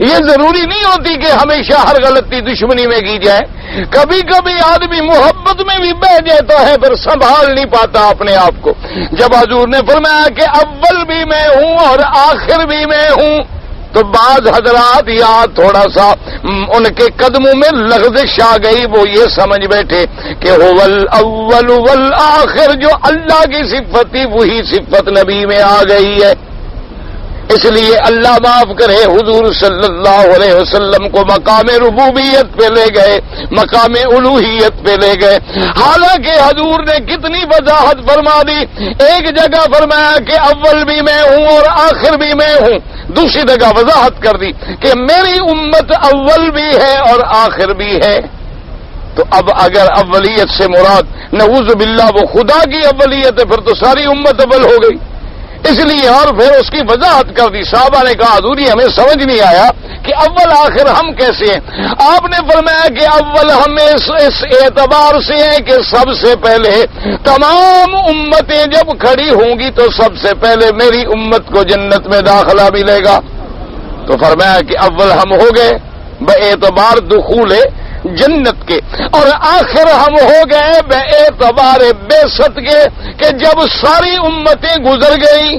S1: یہ ضروری نہیں ہوتی کہ ہمیشہ ہر غلطی دشمنی میں کی جائے. کبھی کبھی آدمی محبت میں بھی بہ جاتا ہے، پھر سنبھال نہیں پاتا اپنے آپ کو. جب حضور نے فرمایا کہ اول بھی میں ہوں اور آخر بھی میں ہوں، تو بعض حضرات یا تھوڑا سا ان کے قدموں میں لغزش آ گئی. وہ یہ سمجھ بیٹھے کہ هو الاول والآخر، جو اللہ کی صفت تھی وہی صفت نبی میں آ گئی ہے. اس لیے اللہ معاف کرے حضور صلی اللہ علیہ وسلم کو مقام ربوبیت پہ لے گئے، مقام الوہیت پہ لے گئے. حالانکہ حضور نے کتنی وضاحت فرما دی. ایک جگہ فرمایا کہ اول بھی میں ہوں اور آخر بھی میں ہوں، دوسری جگہ وضاحت کر دی کہ میری امت اول بھی ہے اور آخر بھی ہے. تو اب اگر اولیت سے مراد نعوذ باللہ وہ خدا کی اولیت ہے، پھر تو ساری امت اول ہو گئی. اس لیے اور پھر اس کی وضاحت کر دی. صحابہ نے کہا حضور ہمیں سمجھ نہیں آیا کہ اول آخر ہم کیسے ہیں. آپ نے فرمایا کہ اول ہم اس اعتبار سے ہیں کہ سب سے پہلے تمام امتیں جب کھڑی ہوں گی تو سب سے پہلے میری امت کو جنت میں داخلہ ملے گا. تو فرمایا کہ اول ہم ہو گئے باعتبار دخول جنت کے، اور آخر ہم ہو گئے بے اعتبار بعثت کے، کہ جب ساری امتیں گزر گئیں،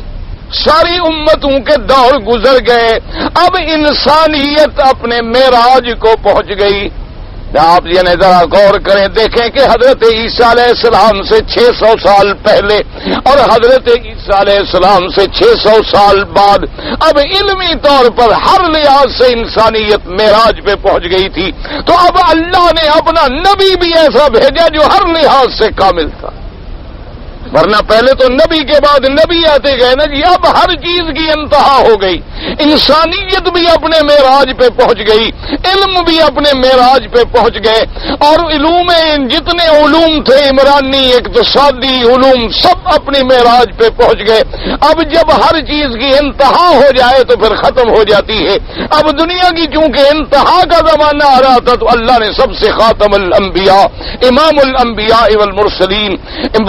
S1: ساری امتوں کے دور گزر گئے، اب انسانیت اپنے معراج کو پہنچ گئی. آپ یہ ذرا غور کریں، دیکھیں کہ حضرت عیسیٰ علیہ السلام سے 600 سال پہلے اور حضرت عیسیٰ علیہ السلام سے 600 سال بعد اب علمی طور پر ہر لحاظ سے انسانیت معراج پہ پہنچ گئی تھی. تو اب اللہ نے اپنا نبی بھی ایسا بھیجا جو ہر لحاظ سے کامل تھا. ورنہ پہلے تو نبی کے بعد نبی آتے گئے نا جی. اب ہر چیز کی انتہا ہو گئی، انسانیت بھی اپنے معراج پہ پہنچ گئی، علم بھی اپنے معراج پہ پہنچ گئے، اور علوم جتنے علوم تھے عمرانی اقتصادی علوم سب اپنی معراج پہ پہنچ گئے. اب جب ہر چیز کی انتہا ہو جائے تو پھر ختم ہو جاتی ہے. اب دنیا کی چونکہ انتہا کا زمانہ آ رہا تھا تو اللہ نے سب سے خاتم الانبیاء، امام الانبیاء والمرسلین،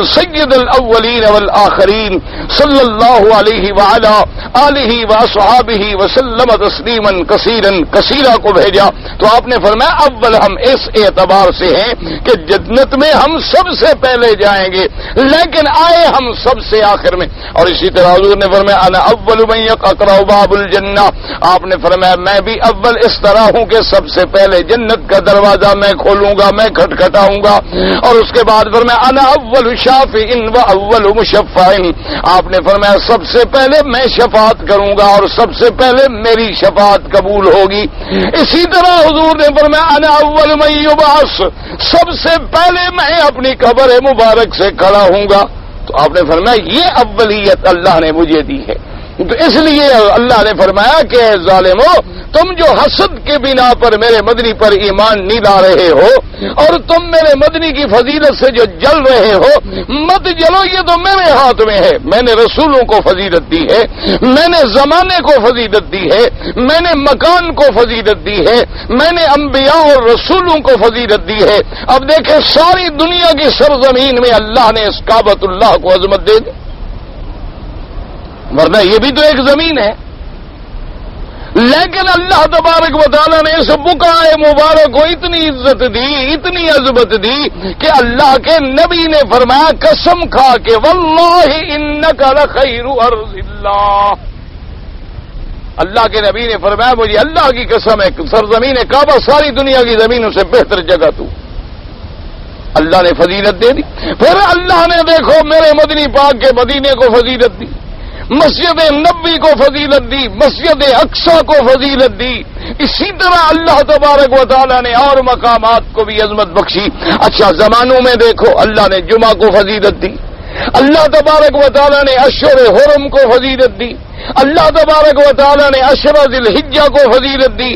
S1: سید الاولین والآخرین صلی اللہ علیہ وعلا آلہ واصحابہ وسلم تسلیما کثیرا کثیرا کو بھیجا. تو آپ نے فرمایا اول ہم اس اعتبار سے ہیں کہ جنت میں ہم سب سے پہلے جائیں گے، لیکن آئے ہم سب سے آخر میں. اور اسی طرح حضور نے فرمایا انا اول من یقرع باب الجنہ. آپ نے فرمایا میں بھی اول اس طرح ہوں کہ سب سے پہلے جنت کا دروازہ میں کھولوں گا، میں کھٹکھٹاؤں گا. اور اس کے بعد فرمایا انا اول شافع و اول مشفع. آپ نے فرمایا سب سے پہلے میں شفاعت کروں گا اور سب سے پہلے میری شفاعت قبول ہوگی. اسی طرح حضور نے فرمایا انا اول من یبعث. سب سے پہلے میں اپنی قبر مبارک سے کھڑا ہوں گا. تو آپ نے فرمایا یہ اولیت اللہ نے مجھے دی ہے. تو اس لیے اللہ نے فرمایا کہ ظالمو تم جو حسد کے بنا پر میرے مدنی پر ایمان نہیں لا رہے ہو اور تم میرے مدنی کی فضیلت سے جو جل رہے ہو، مت جلو، یہ تو میرے ہاتھ میں ہے۔ میں نے رسولوں کو فضیلت دی ہے، میں نے زمانے کو فضیلت دی ہے، میں نے مکان کو فضیلت دی ہے، میں نے انبیاء اور رسولوں کو فضیلت دی ہے۔ اب دیکھیں ساری دنیا کی سرزمین میں اللہ نے اس کعبۃ اللہ کو عظمت دے دی، ورنہ یہ بھی تو ایک زمین ہے۔ لیکن اللہ تبارک و تعالیٰ نے اس بقعہ مبارک کو اتنی عزت دی، اتنی عظمت دی کہ اللہ کے نبی نے فرمایا قسم کھا کے واللہ انک لخیر ارض اللہ، اللہ کے نبی نے فرمایا مجھے اللہ کی قسم ہے سرزمین کعبہ ساری دنیا کی زمینوں سے بہتر جگہ تو، اللہ نے فضیلت دے دی۔ پھر اللہ نے دیکھو میرے مدنی پاک کے مدینے کو فضیلت دی، مسجد نبوی کو فضیلت دی، مسجد اقصی کو فضیلت دی، اسی طرح اللہ تبارک و تعالیٰ نے اور مقامات کو بھی عظمت بخشی۔ اچھا زمانوں میں دیکھو اللہ نے جمعہ کو فضیلت دی، اللہ تبارک و تعالیٰ نے اشہر حرم کو فضیلت دی، اللہ تبارک و تعالیٰ نے عشرہ ذی الحجہ کو فضیلت دی،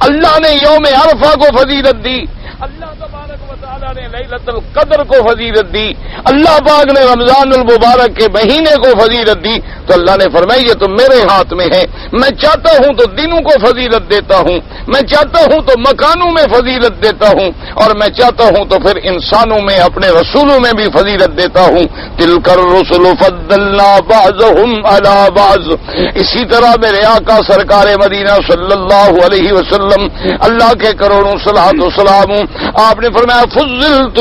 S1: اللہ نے یوم عرفہ کو فضیلت دی، اللہ تبارک و تعالیٰ نے لیلۃ القدر کو فضیلت دی، اللہ پاک نے رمضان المبارک کے مہینے کو فضیلت دی۔ تو اللہ نے فرمایا یہ تو میرے ہاتھ میں ہے، میں چاہتا ہوں تو دنوں کو فضیلت دیتا ہوں، میں چاہتا ہوں تو مکانوں میں فضیلت دیتا ہوں، اور میں چاہتا ہوں تو پھر انسانوں میں اپنے رسولوں میں بھی فضیلت دیتا ہوں۔ تلک الرسل فضلنا بعضهم علی بعض، اسی طرح میرے آقا سرکار مدینہ صلی اللہ علیہ وسلم، اللہ کے کروڑوں صلوات و سلام، آپ نے فرمایا فضلت،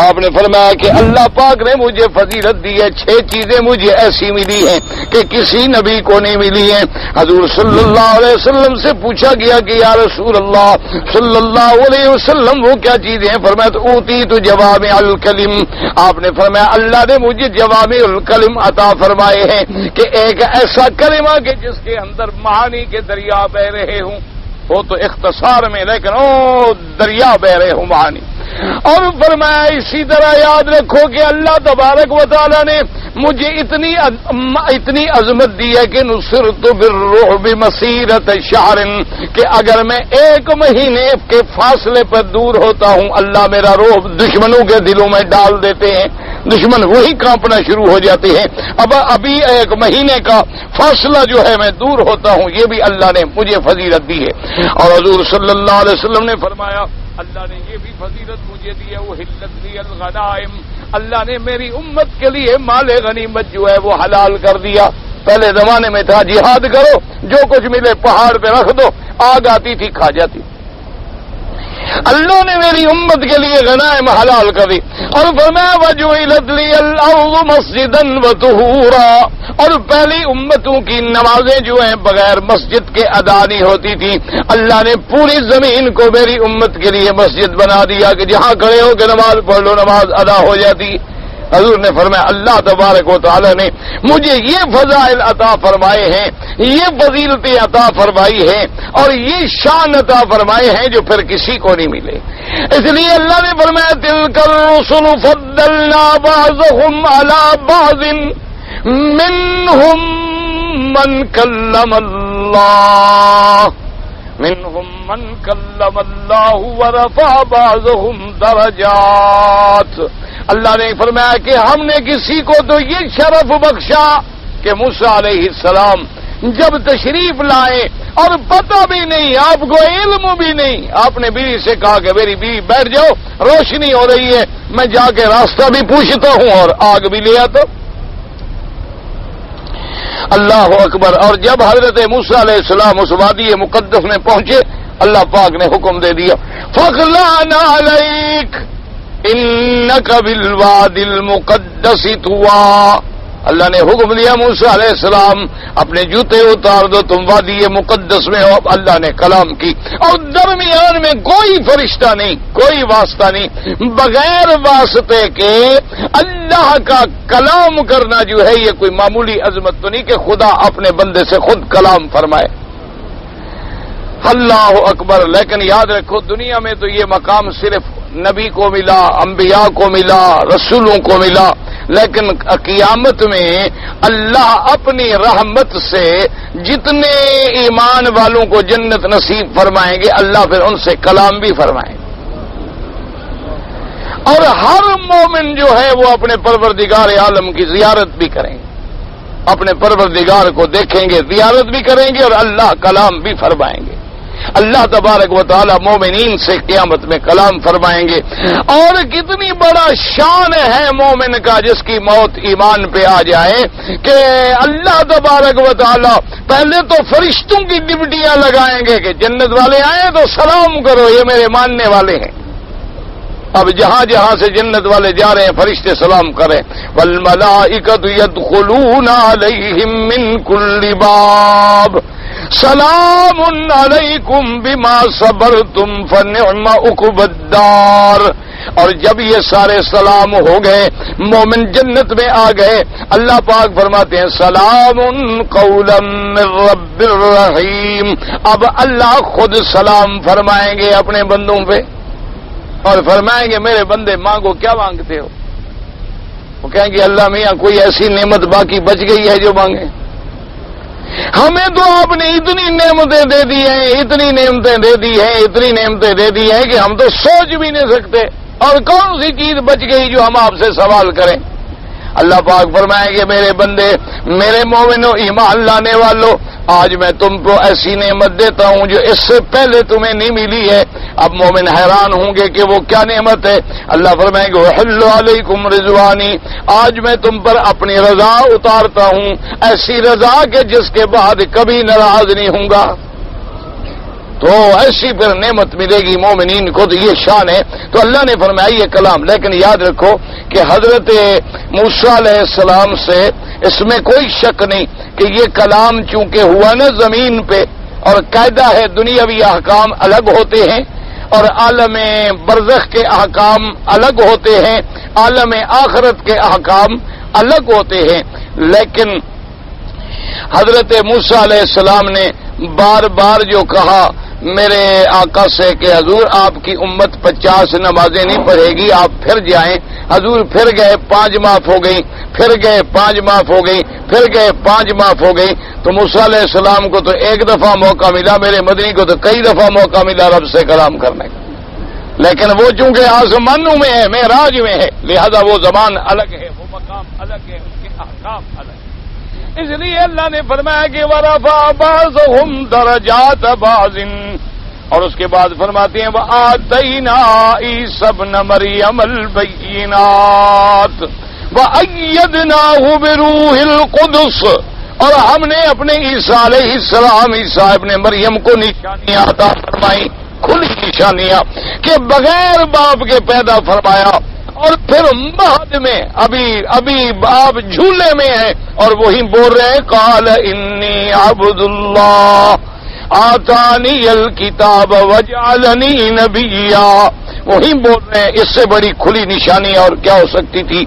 S1: آپ نے فرمایا کہ اللہ پاک نے مجھے فضیلت دی ہے، 6 چیزیں مجھے ایسی ملی ہیں کہ کسی نبی کو نہیں ملی ہیں۔ حضور صلی اللہ علیہ وسلم سے پوچھا گیا کہ یا رسول اللہ صلی اللہ علیہ وسلم وہ کیا چیزیں ہیں؟ فرمایا تو اوتیت جوامع الکلم، آپ نے فرمایا اللہ نے مجھے جوامع الکلم عطا فرمائے ہیں کہ ایک ایسا کلمہ کہ جس کے اندر معانی کے دریا بہ رہے ہوں، وہ تو اختصار میں لیکن دریا بہ رہے ہوں معانی۔ اور فرمایا اسی طرح یاد رکھو کہ اللہ تبارک و تعالیٰ نے مجھے اتنی عظمت دی ہے کہ نصرت بالرعب مسیرت شہر، کہ اگر میں 1 مہینے کے فاصلے پر دور ہوتا ہوں اللہ میرا رعب دشمنوں کے دلوں میں ڈال دیتے ہیں، دشمن وہی کانپنا شروع ہو جاتے ہیں۔ اب ابھی 1 مہینے کا فاصلہ جو ہے میں دور ہوتا ہوں، یہ بھی اللہ نے مجھے فضیلت دی ہے۔ اور حضور صلی اللہ علیہ وسلم نے فرمایا اللہ نے یہ بھی فضیلت مجھے دی ہے وحلت لی الغنائم، اللہ نے میری امت کے لیے مال غنیمت جو ہے وہ حلال کر دیا۔ پہلے زمانے میں تھا جہاد کرو جو کچھ ملے پہاڑ پہ رکھ دو، آگ آتی تھی کھا جاتی، اللہ نے میری امت کے لیے غنائم حلال کر دی۔ اور فرمایا وجعلت لی الارض مسجدا وطہورا، اور پہلی امتوں کی نمازیں جو ہیں بغیر مسجد کے ادا نہیں ہوتی تھی، اللہ نے پوری زمین کو میری امت کے لیے مسجد بنا دیا کہ جہاں کھڑے ہو کے نماز پڑھ لو نماز ادا ہو جاتی۔ حضور نے فرمایا اللہ تبارک و تعالی نے مجھے یہ فضائل عطا فرمائے ہیں، یہ فضیلتیں عطا فرمائی ہیں اور یہ شان عطا فرمائے ہیں جو پھر کسی کو نہیں ملے۔ اس لیے اللہ نے فرمایا تلک الرسل فضلنا بعضهم علی بعض منهم من کلم اللہ، منهم من کلم اللہ ورفع بعضهم درجات۔ اللہ نے فرمایا کہ ہم نے کسی کو تو یہ شرف بخشا کہ موسیٰ علیہ السلام جب تشریف لائے اور پتہ بھی نہیں، آپ کو علم بھی نہیں، آپ نے بیوی سے کہا کہ میری بیوی بیٹھ جاؤ روشنی ہو رہی ہے، میں جا کے راستہ بھی پوچھتا ہوں اور آگ بھی لے آتا ہوں۔ اللہ اکبر۔ اور جب حضرت موسیٰ علیہ السلام اس وادی مقدس میں پہنچے اللہ پاک نے حکم دے دیا فَخْلَعْنَا عَلَيْكَ انک بالوادی المقدس طویٰ، اللہ نے حکم دیا موسیٰ علیہ السلام اپنے جوتے اتار دو تم وادی مقدس میں ہو۔ اللہ نے کلام کی اور درمیان میں کوئی فرشتہ نہیں، کوئی واسطہ نہیں، بغیر واسطے کے اللہ کا کلام کرنا جو ہے یہ کوئی معمولی عظمت تو نہیں کہ خدا اپنے بندے سے خود کلام فرمائے۔ اللہ اکبر۔ لیکن یاد رکھو دنیا میں تو یہ مقام صرف نبی کو ملا، انبیاء کو ملا، رسولوں کو ملا، لیکن قیامت میں اللہ اپنی رحمت سے جتنے ایمان والوں کو جنت نصیب فرمائیں گے اللہ پھر ان سے کلام بھی فرمائیں گے، اور ہر مومن جو ہے وہ اپنے پروردگار عالم کی زیارت بھی کریں گے، اپنے پروردگار کو دیکھیں گے، زیارت بھی کریں گے اور اللہ کلام بھی فرمائیں گے۔ اللہ تبارک و تعالی مومنین سے قیامت میں کلام فرمائیں گے۔ اور کتنی بڑا شان ہے مومن کا جس کی موت ایمان پہ آ جائے کہ اللہ تبارک و تعالی پہلے تو فرشتوں کی ڈپٹیاں لگائیں گے کہ جنت والے آئے تو سلام کرو، یہ میرے ماننے والے ہیں۔ اب جہاں جہاں سے جنت والے جا رہے ہیں فرشتے سلام کریں، والملائکۃ یدخلون علیہم من کل باب سلام علیکم بما صبرتم فنعم عقبی الدار۔ اور جب یہ سارے سلام ہو گئے، مومن جنت میں آ گئے، اللہ پاک فرماتے ہیں سلام قولا من رب الرحیم۔ اب اللہ خود سلام فرمائیں گے اپنے بندوں پہ اور فرمائیں گے میرے بندے مانگو، کیا مانگتے ہو؟ وہ کہیں گے اللہ میاں کوئی ایسی نعمت باقی بچ گئی ہے جو مانگے؟ ہمیں تو آپ نے اتنی نعمتیں دے دی ہیں، اتنی نعمتیں دے دی ہیں، اتنی نعمتیں دے دی ہیں کہ ہم تو سوچ بھی نہیں سکتے، اور کون سی چیز بچ گئی جو ہم آپ سے سوال کریں؟ اللہ پاک فرمائیں گے میرے بندے، میرے مومنوں، ایمان لانے والوں، آج میں تم کو ایسی نعمت دیتا ہوں جو اس سے پہلے تمہیں نہیں ملی ہے۔ اب مومن حیران ہوں گے کہ وہ کیا نعمت ہے؟ اللہ فرمائیں گے وحل علیکم رضوانی، آج میں تم پر اپنی رضا اتارتا ہوں، ایسی رضا کہ جس کے بعد کبھی ناراض نہیں ہوں گا۔ تو ایسی پھر نعمت ملے گی مومنین کو، تو یہ شان ہے۔ تو اللہ نے فرمایا یہ کلام، لیکن یاد رکھو کہ حضرت موسیٰ علیہ السلام سے اس میں کوئی شک نہیں کہ یہ کلام چونکہ ہوا نا زمین پہ، اور قاعدہ ہے دنیاوی احکام الگ ہوتے ہیں اور عالم برزخ کے احکام الگ ہوتے ہیں، عالم آخرت کے احکام الگ ہوتے ہیں، لیکن حضرت موسیٰ علیہ السلام نے بار بار جو کہا میرے آقا سے کہ حضور آپ کی امت 50 نمازیں نہیں پڑھے گی، آپ پھر جائیں۔ حضور پھر گئے، 5 معاف ہو گئی، پھر گئے 5 معاف ہو گئی، پھر گئے 5 معاف ہو گئی۔ تو موسیٰ علیہ السلام کو تو ایک دفعہ موقع ملا، میرے مدنی کو تو کئی دفعہ موقع ملا رب سے کلام کرنے کا، لیکن وہ چونکہ آسمانوں میں ہے، معراج میں ہے، لہذا وہ زبان الگ ہے، وہ مقام الگ ہے، اس کے احکام الگ ہے۔ اس لیے اللہ نے فرمایا کہ وَرَفَعَ بَعْضَهُمْ دَرَجَاتَ بَعْضٍ، اور اس کے بعد فرماتے ہیں وَآتَيْنَا عِیسَیٰ ابْنَ مَرْیَمَ الْبَیِّنَاتِ وَأَیَّدْنَاهُ بِرُوحِ الْقُدُسِ، اور ہم نے اپنے عیسیٰ علیہ السلام، عیسیٰ ابن مریم کو نشانیاں عطا فرمائیں، کھلی نشانیاں کہ بغیر باپ کے پیدا فرمایا، اور پھر بعد میں ابھی آپ جھولے میں ہیں اور وہی بول رہے ہیں قال انی عبد اللہ آتانی الکتاب وجعلنی نبیا، وہی بول رہے ہیں۔ اس سے بڑی کھلی نشانی اور کیا ہو سکتی تھی؟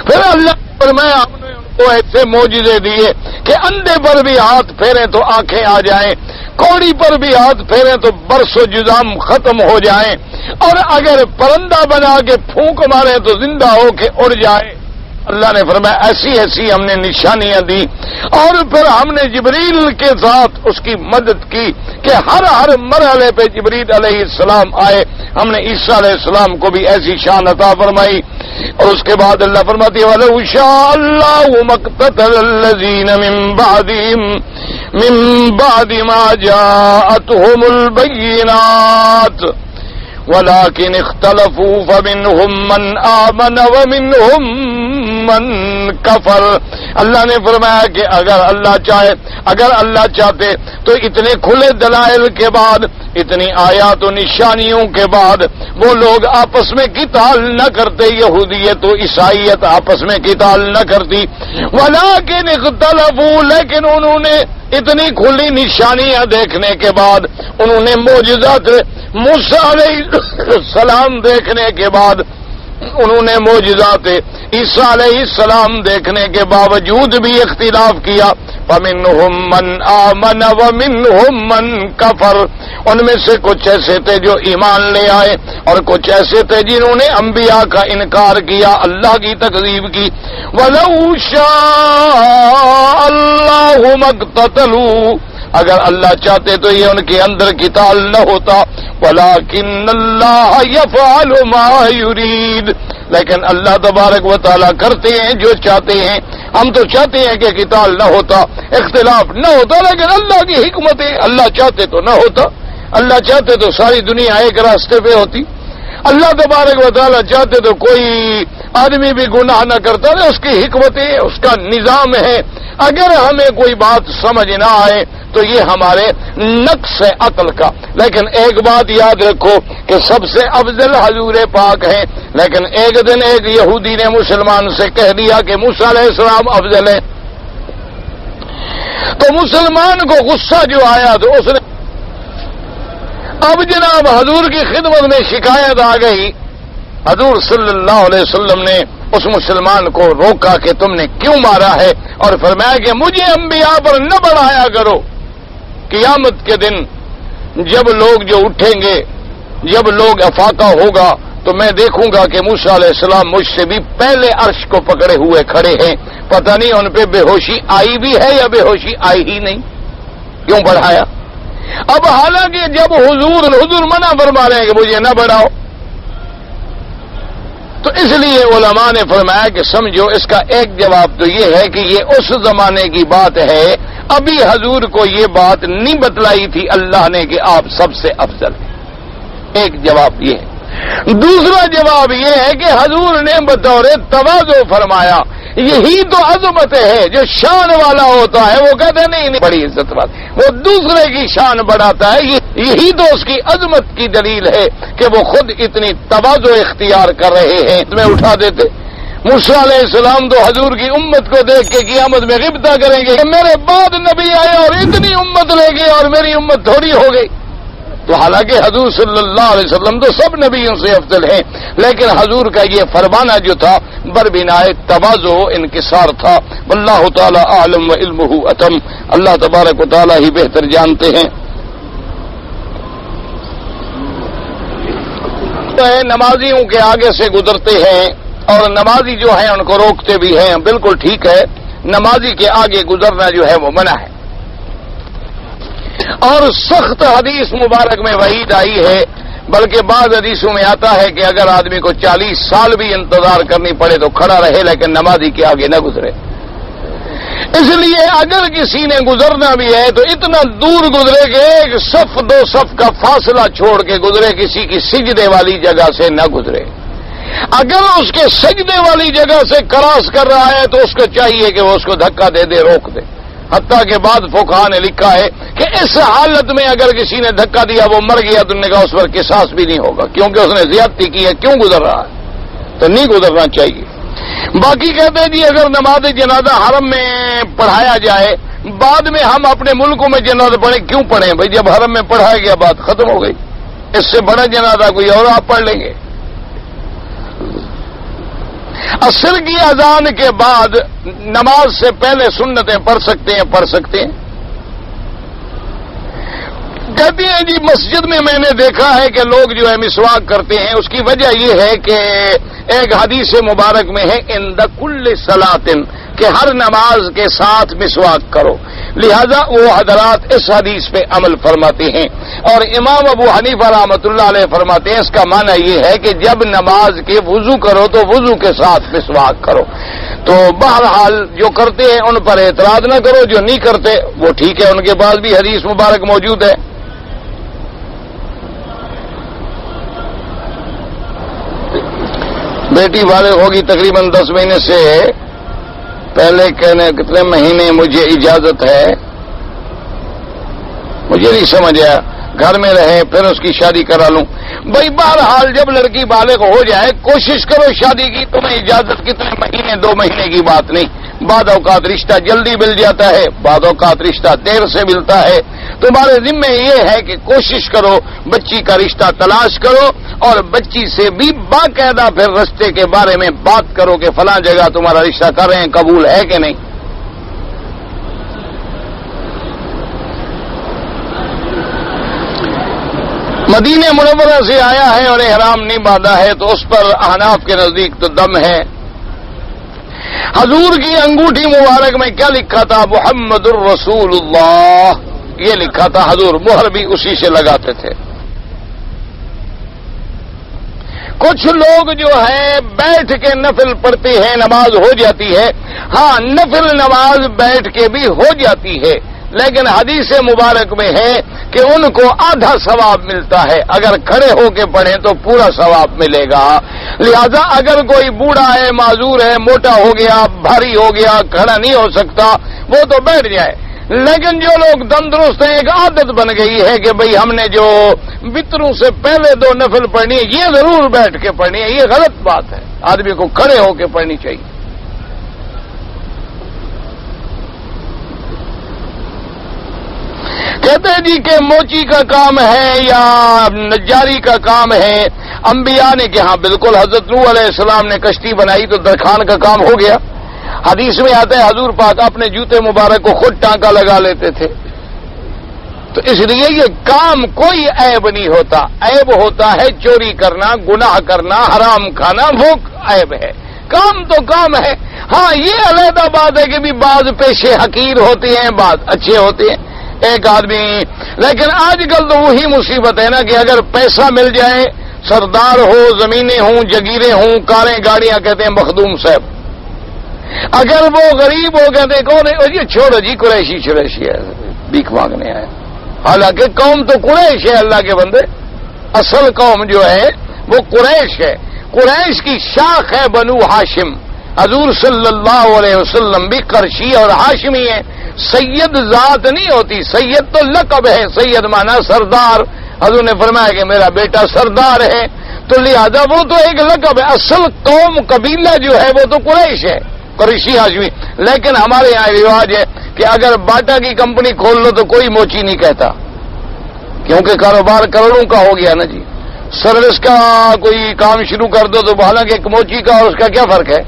S1: پھر اللہ نے فرمایا ہم نے ان کو ایسے معجزے دیے کہ اندھے پر بھی ہاتھ پھیریں تو آنکھیں آ جائیں، کوڑی پر بھی ہاتھ پھیریں تو برس و جزام ختم ہو جائیں، اور اگر پرندہ بنا کے پھونک مارے تو زندہ ہو کے اڑ جائے۔ اللہ نے فرمایا ایسی ایسی ہم نے نشانیاں دی، اور پھر ہم نے جبریل کے ساتھ اس کی مدد کی کہ ہر مرحلے پہ جبریل علیہ السلام آئے۔ ہم نے عیسیٰ علیہ السلام کو بھی ایسی شان عطا فرمائی، اور اس کے بعد اللہ فرماتی ہے وَلَوْ شَاءَ اللَّهُ مَا اقْتَتَلَ الَّذِينَ مِن بَعْدِ مَا جَاءَتْهُمُ الْبَيِّنَاتُ وَلَكِنِ اخْتَلَفُوا فَمِنْهُمْ مَنْ آمَنَ وَمِنْهُمْ مَنْ كَفَرَ۔ اللہ نے فرمایا کہ اگر اللہ چاہتے تو اتنے کھلے دلائل کے بعد، اتنی آیات و نشانیوں کے بعد وہ لوگ آپس میں قتال نہ کرتے، یہودیت و عیسائیت آپس میں قتال نہ کرتی، وَلَكِنِ اخْتَلَفُوا، لیکن انہوں نے اتنی کھلی نشانیاں دیکھنے کے بعد، انہوں نے معجزات موسیٰ علیہ السلام دیکھنے کے بعد، انہوں نے معجزات عیسیٰ علیہ السلام دیکھنے کے باوجود بھی اختلاف کیا، فمنہم من آمن ومنہم من کفر، ان میں سے کچھ ایسے تھے جو ایمان لے آئے اور کچھ ایسے تھے جنہوں نے انبیاء کا انکار کیا، اللہ کی تکذیب کی۔ وَلَوْ شَاءَ اللَّهُ مَا اقْتَتَلُوا، اگر اللہ چاہتے تو یہ ان کے اندر قتال نہ ہوتا، وَلَٰكِنَّ اللَّهَ يَفْعَلُ مَا يُرِيدُ، لیکن اللہ تبارک و تعالیٰ کرتے ہیں جو چاہتے ہیں۔ ہم تو چاہتے ہیں کہ قتال نہ ہوتا، اختلاف نہ ہوتا، لیکن اللہ کی حکمت ہے، اللہ چاہتے تو نہ ہوتا، اللہ چاہتے تو ساری دنیا ایک راستے پہ ہوتی، اللہ تبارک و تعالیٰ چاہتے تو کوئی آدمی بھی گناہ نہ کرتا، اس کی حکمت ہے، اس کا نظام ہے۔ اگر ہمیں کوئی بات سمجھ نہ آئے تو یہ ہمارے نقص ہے عقل کا، لیکن ایک بات یاد رکھو کہ سب سے افضل حضور پاک ہیں، لیکن ایک دن ایک یہودی نے مسلمان سے کہہ دیا کہ موسیٰ علیہ السلام افضل ہے، تو مسلمان کو غصہ جو آیا تو اس نے اب جناب حضور کی خدمت میں شکایت آ گئی، حضور صلی اللہ علیہ وسلم نے اس مسلمان کو روکا کہ تم نے کیوں مارا ہے، اور فرمایا کہ مجھے انبیاء پر نہ بڑھایا کرو، قیامت کے دن جب لوگ جو اٹھیں گے، جب لوگ افاقہ ہوگا تو میں دیکھوں گا کہ موسیٰ علیہ السلام مجھ سے بھی پہلے عرش کو پکڑے ہوئے کھڑے ہیں، پتہ نہیں ان پہ بے ہوشی آئی بھی ہے یا بے ہوشی آئی ہی نہیں، کیوں بڑھایا؟ اب حالانکہ جب حضور منع فرما رہے ہیں کہ مجھے نہ بڑھاؤ، تو اس لیے علماء نے فرمایا کہ سمجھو اس کا ایک جواب تو یہ ہے کہ یہ اس زمانے کی بات ہے، ابھی حضور کو یہ بات نہیں بتلائی تھی اللہ نے کہ آپ سب سے افضل ہیں، ایک جواب یہ ہے۔ دوسرا جواب یہ ہے کہ حضور نے بطور تواضع فرمایا، یہی تو عظمت ہے، جو شان والا ہوتا ہے وہ کہتے نہیں بڑی عزت بات، وہ دوسرے کی شان بڑھاتا ہے، یہی تو اس کی عظمت کی دلیل ہے کہ وہ خود اتنی تواضع اختیار کر رہے ہیں، تمہیں اٹھا دیتے۔ موسیٰ علیہ السلام تو حضور کی امت کو دیکھ کے قیامت میں غبطہ کریں گے کہ میرے بعد نبی آئے اور اتنی امت لے گئے اور میری امت تھوڑی ہو گئی، تو حالانکہ حضور صلی اللہ علیہ وسلم تو سب نبیوں سے افضل ہیں، لیکن حضور کا یہ فرمانا جو تھا بربنائے تواضع و انکسار تھا۔ واللہ تعالی اعلم و علمہ اتم، اللہ تبارک و تعالی ہی بہتر جانتے ہیں۔ نمازیوں کے آگے سے گزرتے ہیں اور نمازی جو ہیں ان کو روکتے بھی ہیں، بالکل ٹھیک ہے، نمازی کے آگے گزرنا جو ہے وہ منع ہے، اور سخت حدیث مبارک میں وعید آئی ہے، بلکہ بعض حدیثوں میں آتا ہے کہ اگر آدمی کو 40 سال بھی انتظار کرنی پڑے تو کھڑا رہے لیکن نمازی کے آگے نہ گزرے۔ اس لیے اگر کسی نے گزرنا بھی ہے تو اتنا دور گزرے کہ ایک صف دو صف کا فاصلہ چھوڑ کے گزرے، کسی کی سجدے والی جگہ سے نہ گزرے۔ اگر اس کے سجدے والی جگہ سے کراس کر رہا ہے تو اس کو چاہیے کہ وہ اس کو دھکا دے دے، روک دے، حتیٰ کہ بعد فقہاء نے لکھا ہے کہ اس حالت میں اگر کسی نے دھکا دیا وہ مر گیا تو نے کہا اس پر قصاص بھی نہیں ہوگا، کیونکہ اس نے زیادتی کی ہے، کیوں گزر رہا ہے، تو نہیں گزرنا چاہیے۔ باقی کہتے ہیں جی اگر نماز جنازہ حرم میں پڑھایا جائے، بعد میں ہم اپنے ملکوں میں جنازہ پڑھیں، کیوں پڑھیں بھائی، جب حرم میں پڑھایا گیا بات ختم ہو گئی، اس سے بڑا جنازہ کوئی اور آپ پڑھ لیں گے۔ عصر کی اذان کے بعد نماز سے پہلے سنتیں پڑھ سکتے ہیں۔ کہتے ہیں جی مسجد میں نے دیکھا ہے کہ لوگ جو ہے مسواک کرتے ہیں، اس کی وجہ یہ ہے کہ ایک حدیث مبارک میں ہے عند کل صلاۃ کہ ہر نماز کے ساتھ مسواک کرو، لہذا وہ حضرات اس حدیث پہ عمل فرماتے ہیں، اور امام ابو حنیفہ رحمۃ اللہ علیہ فرماتے ہیں اس کا معنی یہ ہے کہ جب نماز کے وضو کرو تو وضو کے ساتھ مسواک کرو۔ تو بہرحال جو کرتے ہیں ان پر اعتراض نہ کرو، جو نہیں کرتے وہ ٹھیک ہے، ان کے پاس بھی حدیث مبارک موجود ہے۔ بیٹی بالغ ہوگی تقریباً 10 مہینے سے پہلے، کہنے کتنے مہینے مجھے اجازت ہے، مجھے نہیں سمجھ آیا، گھر میں رہے پھر اس کی شادی کرا لوں۔ بھائی بہرحال جب لڑکی بالغ ہو جائے کوشش کرو شادی کی، تمہیں اجازت کتنے مہینے 2 مہینے کی بات نہیں، بعد اوقات رشتہ جلدی مل جاتا ہے، بعد اوقات رشتہ دیر سے ملتا ہے، تمہارے ذمہ یہ ہے کہ کوشش کرو بچی کا رشتہ تلاش کرو، اور بچی سے بھی باقاعدہ پھر رشتے کے بارے میں بات کرو کہ فلاں جگہ تمہارا رشتہ کر رہے ہیں، قبول ہے کہ نہیں۔ مدینہ منورہ سے آیا ہے اور احرام نہیں باندھا ہے تو اس پر احناف کے نزدیک تو دم ہے۔ حضور کی انگوٹھی مبارک میں کیا لکھا تھا؟ محمد الرسول اللہ، یہ لکھا تھا۔ حضور مہر بھی اسی سے لگاتے تھے۔ کچھ لوگ جو ہے بیٹھ کے نفل پڑھتے ہیں، نماز ہو جاتی ہے۔ ہاں، نفل نماز بیٹھ کے بھی ہو جاتی ہے، لیکن حدیث مبارک میں ہے کہ ان کو آدھا ثواب ملتا ہے، اگر کھڑے ہو کے پڑھیں تو پورا ثواب ملے گا۔ لہذا اگر کوئی بوڑھا ہے، معذور ہے، موٹا ہو گیا، بھاری ہو گیا، کھڑا نہیں ہو سکتا، وہ تو بیٹھ جائے۔ لیکن جو لوگ تندرست ہیں، ایک عادت بن گئی ہے کہ بھئی ہم نے جو وطروں سے پہلے 2 نفل پڑھنی ہے، یہ ضرور بیٹھ کے پڑھنی ہے، یہ غلط بات ہے۔ آدمی کو کھڑے ہو کے پڑھنی چاہیے۔ کہتے ہیں جی کہ موچی کا کام ہے یا نجاری کا کام ہے؟ انبیاء نے کہ ہاں بالکل، حضرت نوح علیہ السلام نے کشتی بنائی تو درخان کا کام ہو گیا۔ حدیث میں آتا ہے حضور پاک اپنے جوتے مبارک کو خود ٹانکا لگا لیتے تھے۔ تو اس لیے یہ کام کوئی عیب نہیں ہوتا، عیب ہوتا ہے چوری کرنا، گناہ کرنا، حرام کھانا، وہ عیب ہے۔ کام تو کام ہے۔ ہاں، یہ علیحدہ بات ہے کہ بھی بعض پیشے حقیر ہوتے ہیں، بعض اچھے ہوتے ہیں۔ ایک آدمی، لیکن آج کل تو وہی مصیبت ہے نا کہ اگر پیسہ مل جائے، سردار ہو، زمینیں ہوں، جگیریں ہوں، کاریں گاڑیاں، کہتے ہیں مخدوم صاحب۔ اگر وہ غریب ہو کہتے ہیں کون ہے؟ یہ چھوڑو جی، قریشی ہے، بھیک مانگنے آئے۔ حالانکہ قوم تو قریش ہے، اللہ کے بندے، اصل قوم جو ہے وہ قریش ہے۔ قریش کی شاخ ہے بنو ہاشم۔ حضور صلی اللہ علیہ وسلم بھی قرشی اور ہاشمی ہیں۔ سید ذات نہیں ہوتی، سید تو لقب ہے، سید مانا سردار۔ حضور نے فرمایا کہ میرا بیٹا سردار ہے، تو لہذا وہ تو ایک لقب ہے۔ اصل قوم قبیلہ جو ہے وہ تو قریش ہے، قریشی ہاشمی۔ لیکن ہمارے یہاں رواج ہے کہ اگر باٹا کی کمپنی کھول لو تو کوئی موچی نہیں کہتا، کیونکہ کاروبار کروڑوں کا ہو گیا نا جی۔ سروس کا کوئی کام شروع کر دو تو حالانکہ ایک موچی کا اور اس کا کیا فرق ہے؟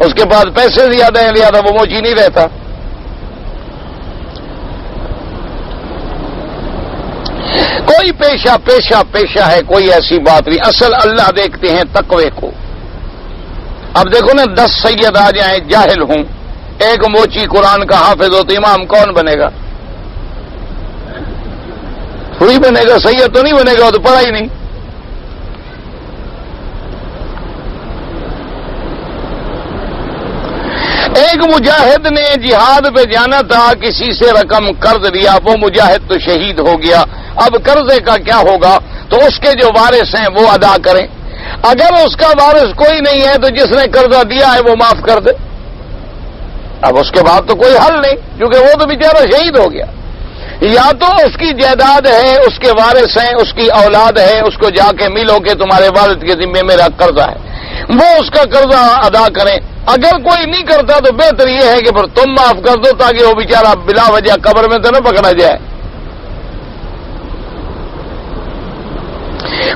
S1: اس کے پاس پیسے زیادہ ہیں، لہذا وہ موچی نہیں رہتا۔ کوئی پیشہ ہے، کوئی ایسی بات نہیں۔ اصل اللہ دیکھتے ہیں تقوی کو۔ اب دیکھو نا، 10 سید آ جائیں جاہل ہوں، ایک موچی قرآن کا حافظ ہو تو امام کون بنے گا؟ تھوڑی بنے گا، سید تو نہیں بنے گا، وہ تو پڑھا ہی نہیں۔ ایک مجاہد نے جہاد پہ جانا تھا، کسی سے رقم قرض لیا، وہ مجاہد تو شہید ہو گیا۔ اب قرضے کا کیا ہوگا؟ تو اس کے جو وارث ہیں وہ ادا کریں۔ اگر اس کا وارث کوئی نہیں ہے تو جس نے قرضہ دیا ہے وہ معاف کر دے۔ اب اس کے بعد تو کوئی حل نہیں، کیونکہ وہ تو بیچارہ شہید ہو گیا۔ یا تو اس کی جائیداد ہے، اس کے وارث ہیں، اس کی اولاد ہے، اس کو جا کے ملو کہ تمہارے والد کے ذمے میرا قرضہ ہے، وہ اس کا قرضہ ادا کریں۔ اگر کوئی نہیں کرتا تو بہتر یہ ہے کہ پھر تم معاف کر دو، تاکہ وہ بیچارہ بلا وجہ قبر میں تو نہ پکڑا جائے۔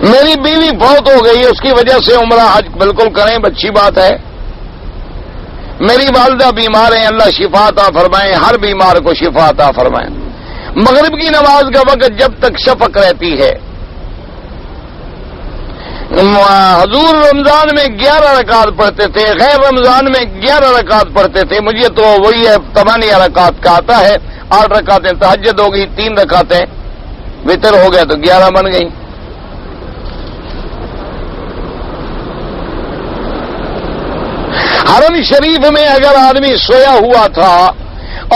S1: میری بیوی فوت ہو گئی، اس کی وجہ سے عمرہ حج بالکل کریں، اچھی بات ہے۔ میری والدہ بیمار ہیں، اللہ شفا عطا فرمائیں، ہر بیمار کو شفا عطا فرمائیں۔ مغرب کی نماز کا وقت جب تک شفق رہتی ہے، حضور رمضان میں 11 رکعت پڑھتے تھے، غیر رمضان میں 11 رکعت پڑھتے تھے۔ مجھے تو وہی ہے 8 رکعت کا آتا ہے، 8 رکعتیں تہجد ہو گئی، 3 رکعتیں وتر ہو گیا تو 11 بن گئی۔ حرم شریف میں اگر آدمی سویا ہوا تھا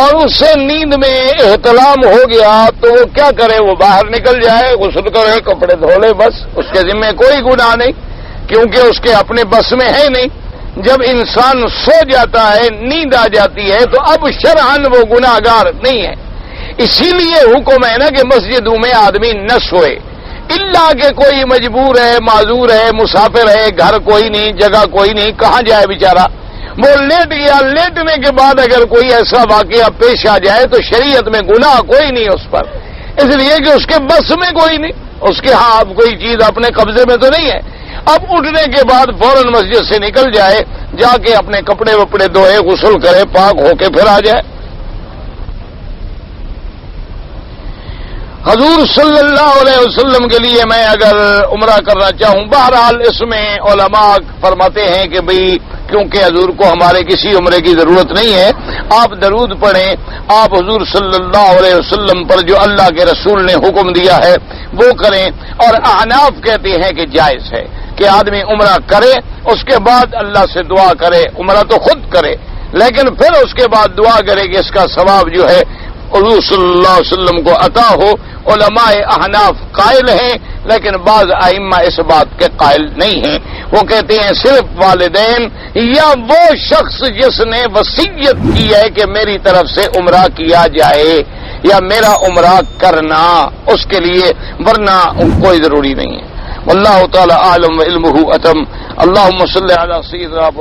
S1: اور اس سے نیند میں احتلام ہو گیا تو وہ کیا کرے؟ وہ باہر نکل جائے، غسل کرے، کپڑے دھو لے، بس۔ اس کے ذمہ کوئی گناہ نہیں، کیونکہ اس کے اپنے بس میں ہے نہیں۔ جب انسان سو جاتا ہے، نیند آ جاتی ہے، تو اب شرعاً وہ گناہگار نہیں ہے۔ اسی لیے حکم ہے نا کہ مسجدوں میں آدمی نہ سوئے، الا کہ کوئی مجبور ہے، معذور ہے، مسافر ہے، گھر کوئی نہیں، جگہ کوئی نہیں، کہاں جائے بیچارہ؟ وہ لیٹ گیا، لیٹنے کے بعد اگر کوئی ایسا واقعہ پیش آ جائے تو شریعت میں گناہ کوئی نہیں اس پر، اس لیے کہ اس کے بس میں کوئی نہیں، اس کے ہاں اب کوئی چیز اپنے قبضے میں تو نہیں ہے۔ اب اٹھنے کے بعد فوراً مسجد سے نکل جائے، جا کے اپنے کپڑے وپڑے دھوئے، غسل کرے، پاک ہو کے پھر آ جائے۔ حضور صلی اللہ علیہ وسلم کے لیے میں اگر عمرہ کرنا چاہوں، بہرحال اس میں علماء فرماتے ہیں کہ بھئی کیونکہ حضور کو ہمارے کسی عمرے کی ضرورت نہیں ہے، آپ درود پڑھیں، آپ حضور صلی اللہ علیہ وسلم پر جو اللہ کے رسول نے حکم دیا ہے وہ کریں۔ اور احناف کہتے ہیں کہ جائز ہے کہ آدمی عمرہ کرے، اس کے بعد اللہ سے دعا کرے، عمرہ تو خود کرے لیکن پھر اس کے بعد دعا کرے کہ اس کا ثواب جو ہے حضور صلی اللہ علیہ وسلم کو عطا ہو۔ علماء احناف قائل ہیں لیکن بعض ائمہ اس بات کے قائل نہیں ہیں، وہ کہتے ہیں صرف والدین یا وہ شخص جس نے وصیت کی ہے کہ میری طرف سے عمرہ کیا جائے یا میرا عمرہ کرنا، اس کے لیے، ورنہ کوئی ضروری نہیں ہے۔ واللہ تعالی عالم وعلمہ اتم۔ اللہم صلی علی سیدنا